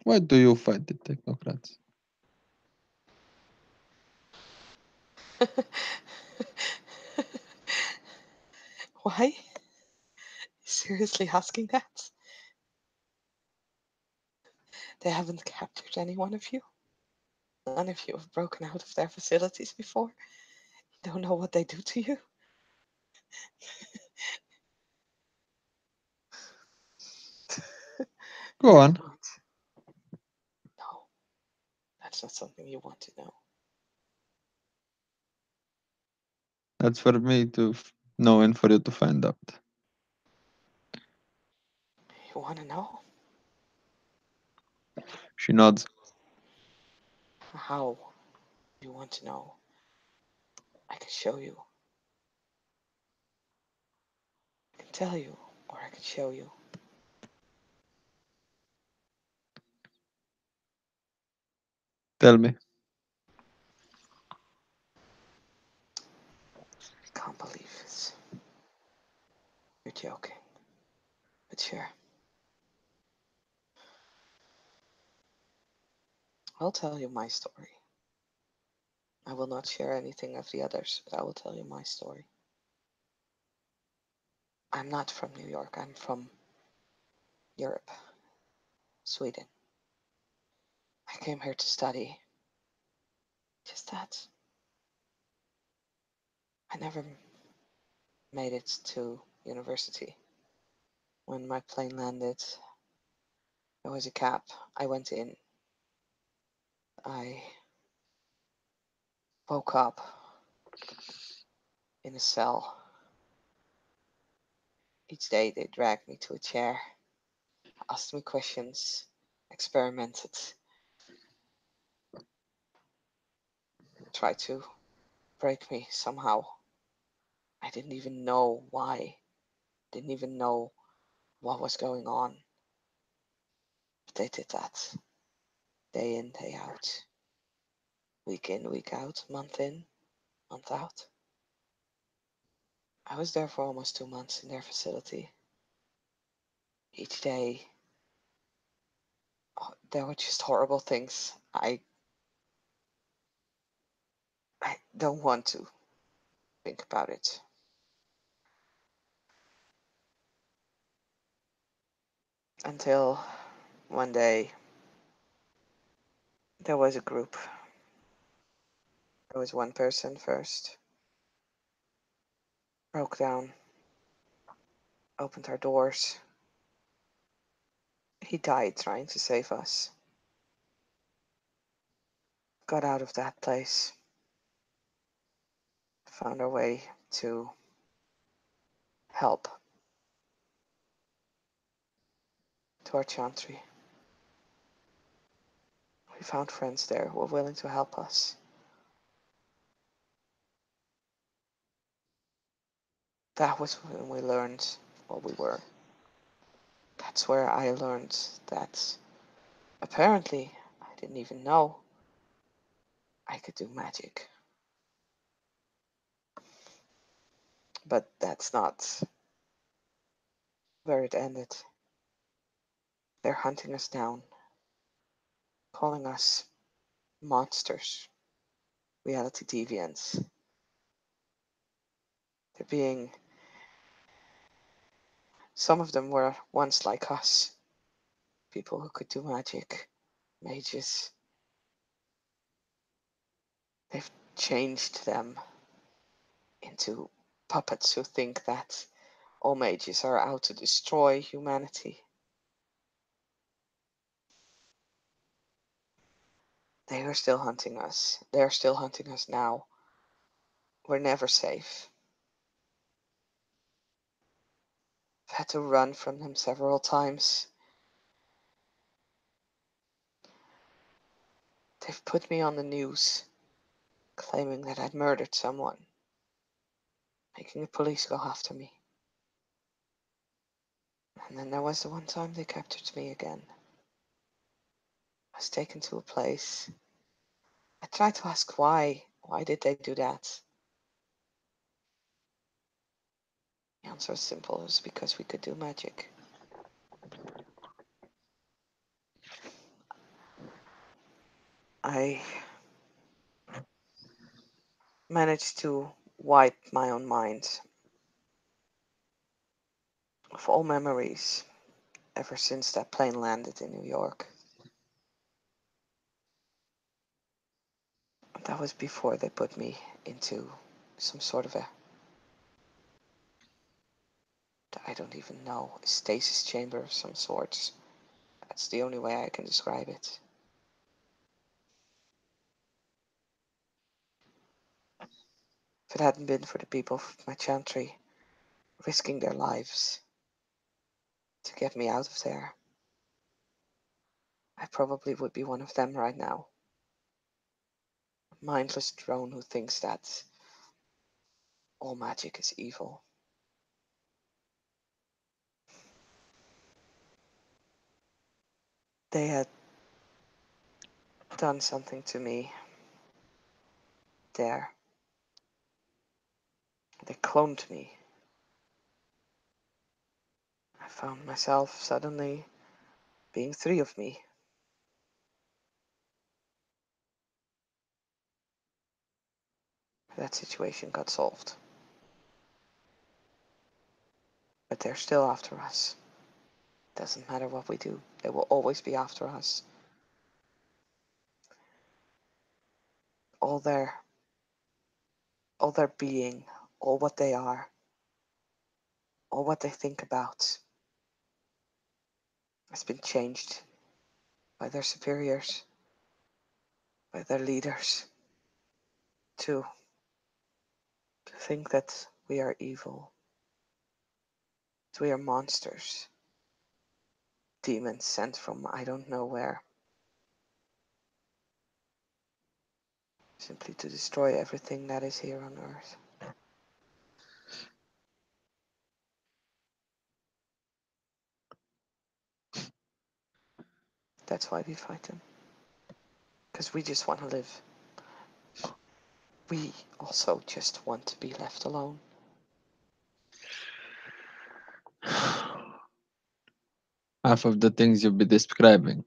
Speaker 2: Why do you fight the technocrats?
Speaker 1: Why? Seriously asking that? They haven't captured any one of you? None of you have broken out of their facilities before? You don't know what they do to you?
Speaker 2: Go
Speaker 1: Never
Speaker 2: on.
Speaker 1: mind. No, that's not something you want to know.
Speaker 2: That's for me to know and for you to find out.
Speaker 1: You want to know?
Speaker 2: She nods.
Speaker 1: How you want to know? I can show you. I can tell you, or I can show you.
Speaker 2: Tell me.
Speaker 1: I can't believe it. You're joking. But sure. I'll tell you my story. I will not share anything of the others, but I will tell you my story. I'm not from New York. I'm from Europe, Sweden. I came here to study. Just that. I never made it to university. When my plane landed, there was a cap. I went in. I woke up in a cell. Each day they dragged me to a chair, asked me questions, experimented. tried to break me somehow. I didn't even know why, didn't even know what was going on. But they did that day in, day out, week in, week out, month in, month out. I was there for almost 2 months in their facility. Each day, there were just horrible things. I don't want to think about it. Until one day, there was a group. There was one person first, broke down, opened our doors. He died trying to save us. Got out of that place, found our way to help, to our chantry. We found friends there who were willing to help us. That was when we learned what we were. That's where I learned that apparently I didn't even know I could do magic. But that's not where it ended. They're hunting us down, calling us monsters, reality deviants. They're being. Some of them were once like us, people who could do magic, mages. They've changed them into puppets who think that all mages are out to destroy humanity. They are still hunting us. They're still hunting us now. We're never safe. I've had to run from them several times. They've put me on the news, claiming that I'd murdered someone, making the police go after me. And then there was the one time they captured me again. I was taken to a place. I tried to ask why. Why did they do that? The answer was simple. It was because we could do magic. I managed to wipe my own mind of all memories ever since that plane landed in New York. That was before they put me into some sort of a, I don't even know, a stasis chamber of some sorts. That's the only way I can describe it. If it hadn't been for the people of my chantry risking their lives to get me out of there, I probably would be one of them right now. A mindless drone who thinks that all magic is evil. They had done something to me there. They cloned me. I found myself suddenly being three of me. That situation got solved. But they're still after us. Doesn't matter what we do, they will always be after us. All their all their being, all what they are, all what they think about has been changed by their superiors, by their leaders, to think that we are evil, that we are monsters, demons sent from I don't know where. Simply to destroy everything that is here on Earth. That's why we fight them. Because we just want to live. We also just want to be left alone.
Speaker 2: Half of the things you'll be describing,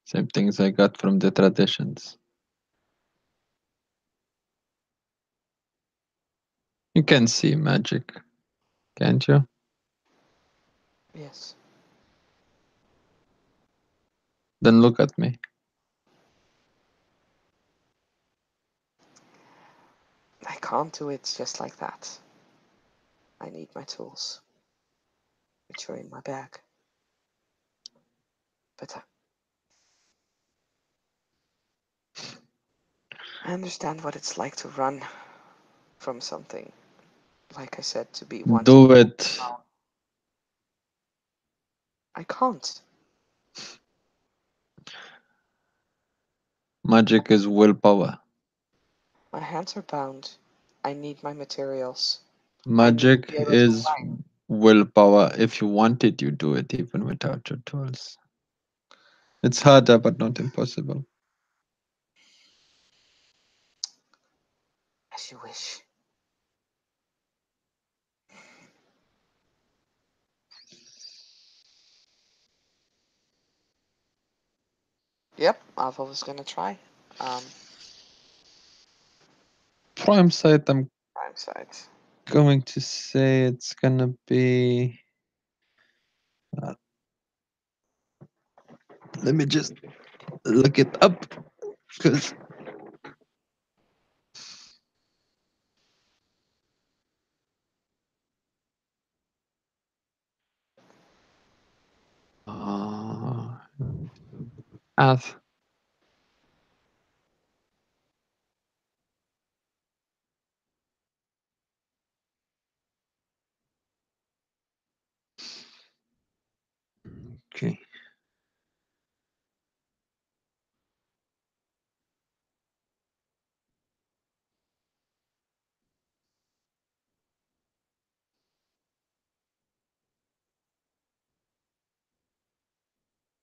Speaker 2: same things I got from the traditions. You can see magic, can't you?
Speaker 1: Yes.
Speaker 2: Then look at me.
Speaker 1: I can't do it just like that. I need my tools, which are in my bag. But I understand what it's like to run from something. Like I said, to be wanted.
Speaker 2: Do it.
Speaker 1: I can't.
Speaker 2: Magic is willpower.
Speaker 1: My hands are bound. I need my materials. I need to
Speaker 2: Magic
Speaker 1: be able to
Speaker 2: is
Speaker 1: find.
Speaker 2: willpower. If you want it, you do it even without your tools. It's harder, but not impossible.
Speaker 1: As you wish. Yep, Alpha was gonna try.
Speaker 2: Prime site, I'm
Speaker 1: Prime side.
Speaker 2: going to say it's gonna be. Let me just look it up because math. Okay.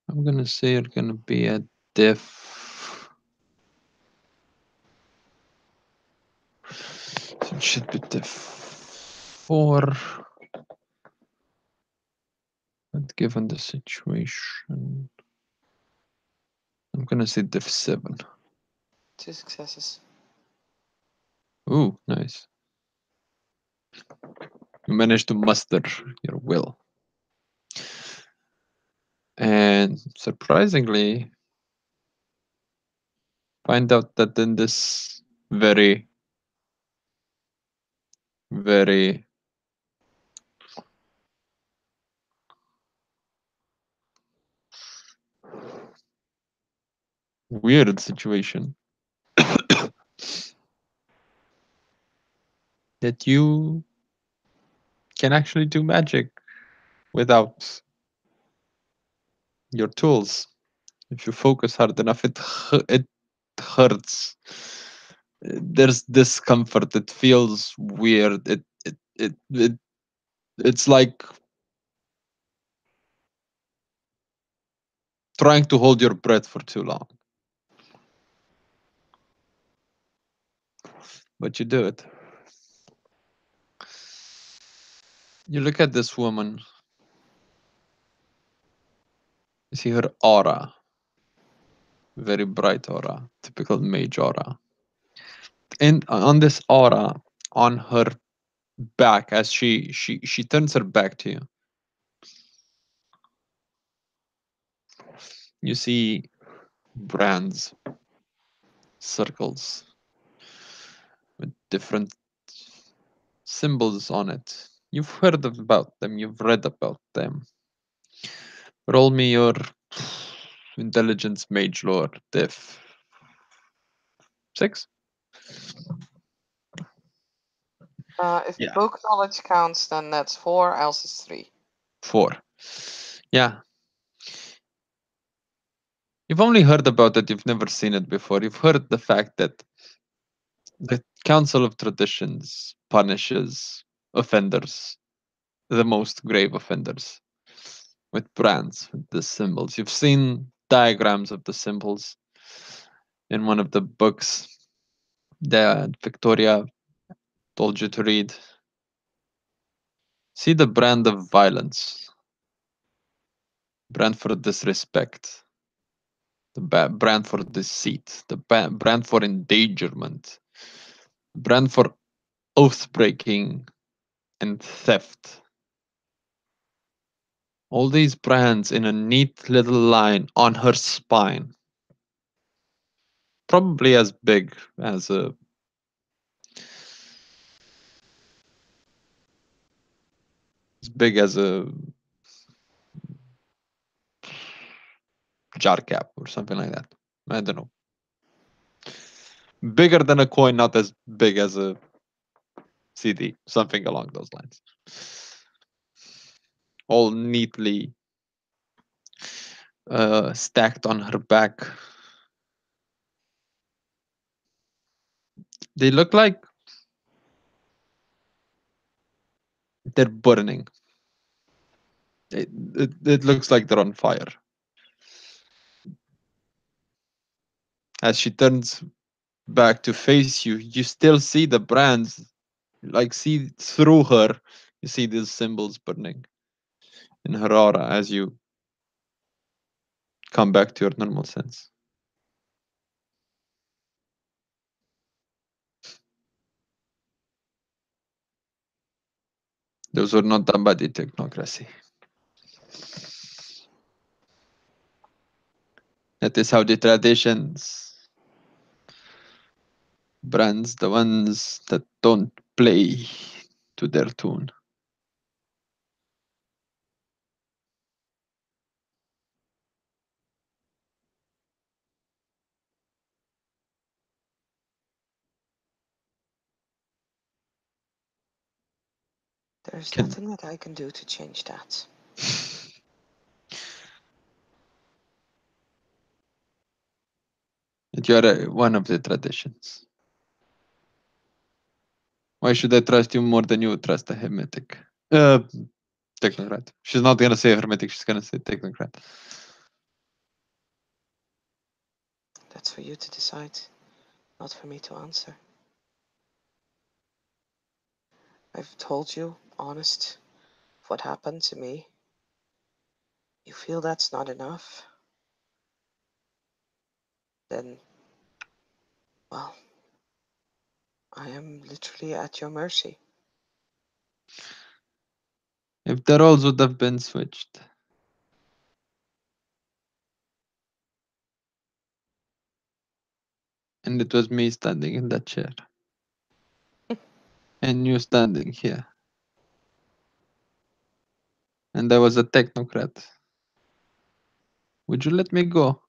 Speaker 2: I'm gonna say it's gonna be a diff. So it should be diff 4. But given the situation, I'm gonna say diff 7.
Speaker 1: 2 successes.
Speaker 2: Ooh, nice. You managed to muster your will. And surprisingly, find out that in this very, very weird situation, that you can actually do magic without your tools. If you focus hard enough, it hurts. There's discomfort. It feels weird. It's like trying to hold your breath for too long. But you do it. You look at this woman. You see her aura. Very bright aura. Typical mage aura. And on this aura, on her back, as she turns her back to you, you see brands, circles with different symbols on it. You've heard about them, you've read about them. Roll me your intelligence mage lord diff 6.
Speaker 1: If
Speaker 2: Yeah,
Speaker 1: book knowledge counts, then that's 4, else is 3.
Speaker 2: 4. Yeah, You've only heard about it, you've never seen it before. You've heard the fact that the Council of Traditions punishes offenders, the most grave offenders, with brands, with the symbols. You've seen diagrams of the symbols in one of the books that Victoria told you to read. See the brand of violence, brand for disrespect, the brand for deceit, the brand for endangerment, brand for oath breaking and theft. All these brands in a neat little line on her spine, probably as big as a jar cap or something like that. I don't know. Bigger than a coin, not as big as a CD, something along those lines. All neatly stacked on her back. They look like they're burning. It looks like they're on fire. As she turns back to face you, you still see the brands, like see through her. You see these symbols burning in her aura as you come back to your normal sense. Those were not done by the technocracy. That is how the traditions brands, the ones that don't play to their tune.
Speaker 1: There's
Speaker 2: Can
Speaker 1: nothing that I can do to change that.
Speaker 2: that you are one of the traditions. Why should I trust you more than you would trust a hermetic? Technocrat. She's not gonna say hermetic, she's gonna say technocrat.
Speaker 1: That's for you to decide, not for me to answer. I've told you, honest, what happened to me. You feel that's not enough? Then, well, I am literally at your mercy.
Speaker 2: If the roles would have been switched, and it was me standing in that chair, and you standing here, and I was a technocrat, would you let me go?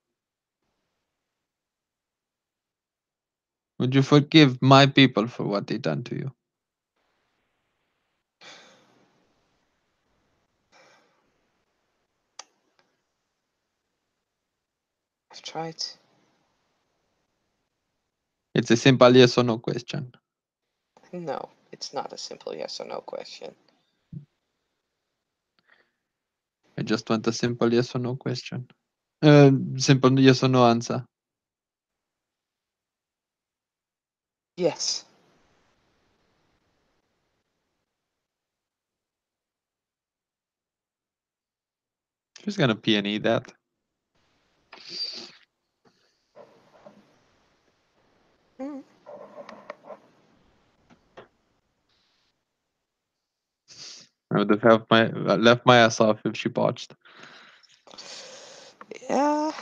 Speaker 2: Would you forgive my people for what they done to you?
Speaker 1: I've tried.
Speaker 2: It's a simple yes or no question.
Speaker 1: No, it's not a simple yes or no question.
Speaker 2: I just want a simple yes or no question. Simple yes or no answer.
Speaker 1: Yes.
Speaker 2: Who's gonna P&E that?
Speaker 1: Mm.
Speaker 2: I would have left my ass off if she botched.
Speaker 1: Yeah.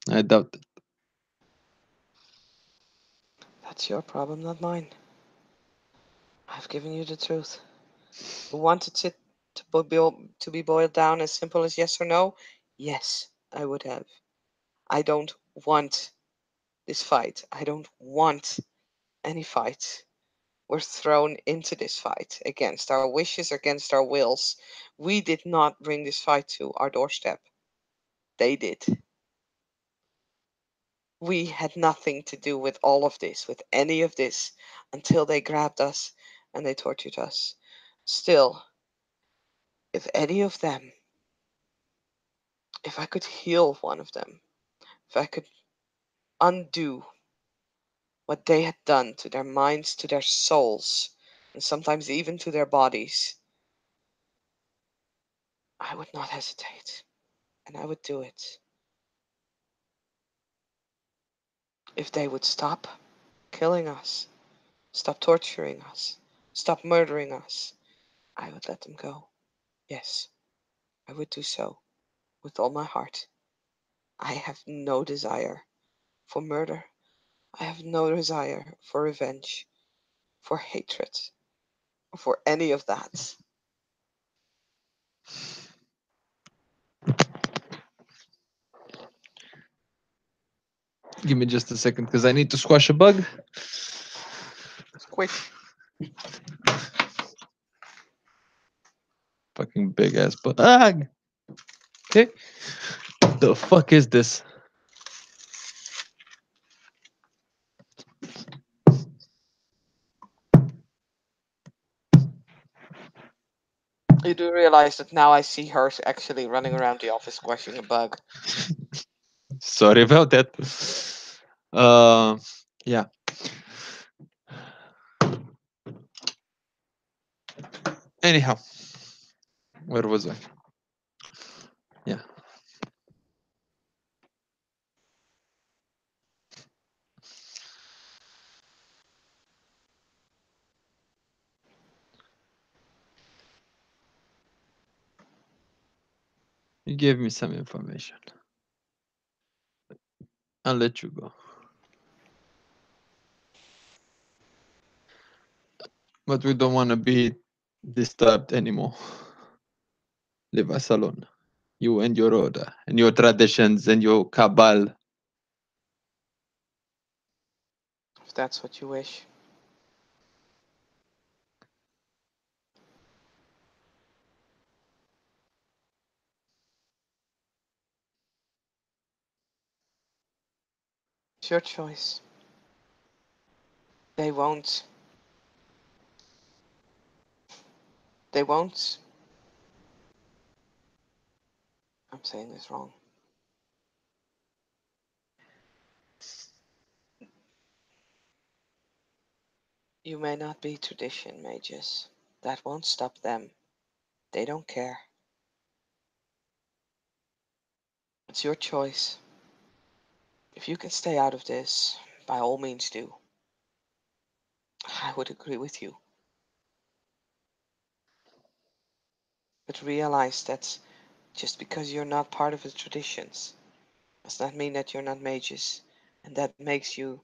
Speaker 2: I doubt it.
Speaker 1: That's your problem, not mine. I've given you the truth. You wanted it to be boiled down as simple as yes or no? Yes, I would have. I don't want this fight. I don't want any fight were thrown into this fight against our wishes, against our wills. We did not bring this fight to our doorstep. They did. We had nothing to do with all of this, with any of this, until they grabbed us and they tortured us. Still, if any of them, if I could heal one of them, if I could undo what they had done to their minds, to their souls, and sometimes even to their bodies, I would not hesitate, and I would do it. If they would stop killing us, stop torturing us, stop murdering us, I would let them go. Yes, I would do so with all my heart. I have no desire for murder. I have no desire for revenge, for hatred, or for any of that.
Speaker 2: Give me just a second because I need to squash a bug.
Speaker 1: Squish.
Speaker 2: Fucking big ass bug. Ah! Okay. The fuck is this?
Speaker 1: You do realize that now I see her actually running around the office squashing a bug.
Speaker 2: Sorry about that. Uh, yeah. Anyhow, where was I? Yeah. You gave me some information. I'll let you go. But we don't want to be disturbed anymore. Leave us alone. You and your order, and your traditions, and your cabal.
Speaker 1: If that's what you wish. It's your choice. They won't. They won't. I'm saying this wrong. You may not be tradition mages. That won't stop them. They don't care. It's your choice. If you can stay out of this, by all means do. I would agree with you. But realize that just because you're not part of the traditions does not mean that you're not mages, and that makes you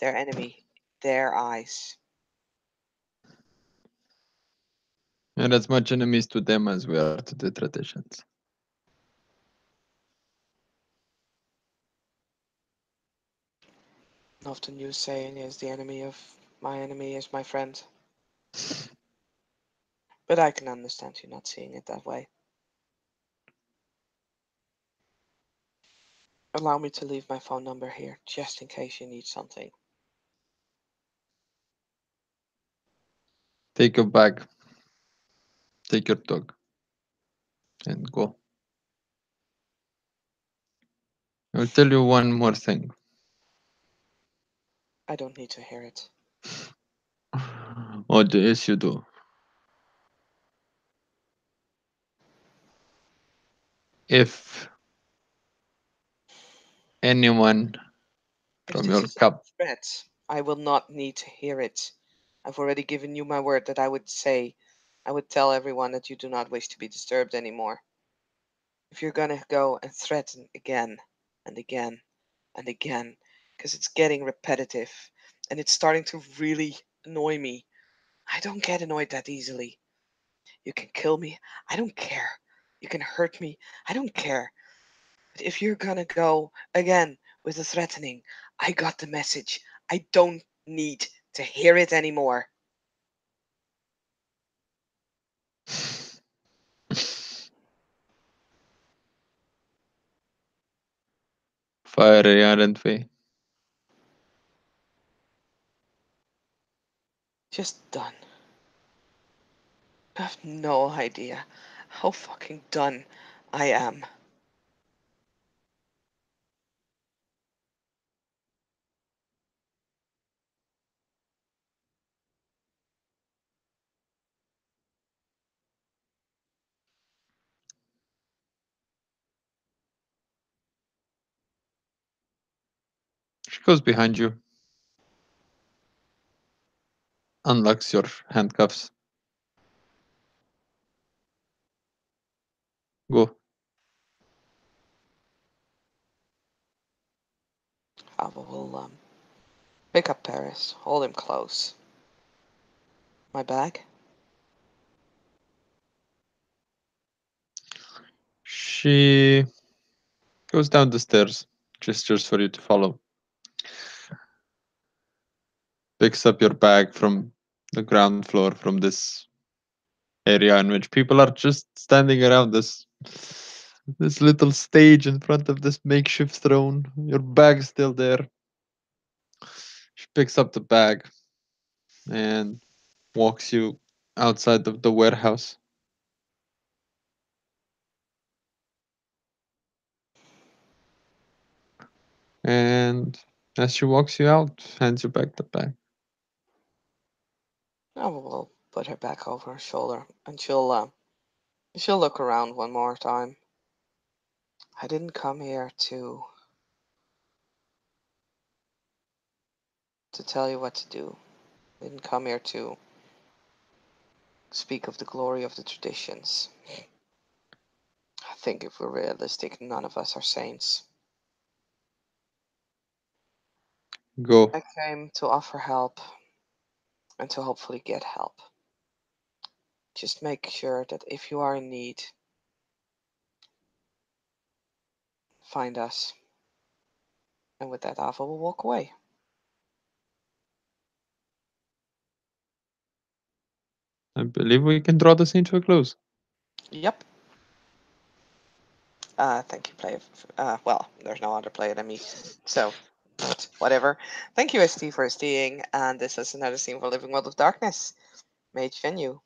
Speaker 1: their enemy, their eyes.
Speaker 2: And as much enemies to them as we are to the traditions.
Speaker 1: Often you saying is the enemy of my enemy is my friend. But I can understand you not seeing it that way. Allow me to leave my phone number here, just in case you need something.
Speaker 2: Take your bag, take your dog, and go. I'll tell you one more thing.
Speaker 1: I don't need to hear it.
Speaker 2: Oh, yes, you do. If anyone
Speaker 1: If
Speaker 2: from
Speaker 1: this
Speaker 2: your
Speaker 1: is a
Speaker 2: cup,
Speaker 1: threat, I will not need to hear it. I've already given you my word that I would tell everyone that you do not wish to be disturbed anymore. If you're gonna go and threaten again and again and again, because it's getting repetitive and it's starting to really annoy me. I don't get annoyed that easily. You can kill me, I don't care. You can hurt me, I don't care. But if you're gonna go again with the threatening, I got the message. I don't need to hear it anymore.
Speaker 2: fiery, aren't we?
Speaker 1: Just done. I have no idea how fucking done I am.
Speaker 2: She goes behind you, unlocks your handcuffs. Go.
Speaker 1: Alva will pick up Paris, hold him close. My bag?
Speaker 2: She goes down the stairs, gestures for you to follow. Picks up your bag from the ground floor from this area in which people are just standing around this little stage in front of this makeshift throne. Your bag's still there. She picks up the bag and walks you outside of the warehouse. And as she walks you out, hands you back the bag.
Speaker 1: Alva will put her back over her shoulder, and she'll look around one more time. I didn't come here to tell you what to do. I didn't come here to speak of the glory of the traditions. I think if we're realistic, none of us are saints.
Speaker 2: Go.
Speaker 1: I came to offer help and to hopefully get help. Just make sure that if you are in need, find us. And with that, Ava will walk away.
Speaker 2: I believe we can draw the scene to a close.
Speaker 1: Yep. Thank you, player. Well, there's no other player than me, so whatever. Thank you, ST, for staying, and this is another scene for Living World of Darkness. Mage Venue.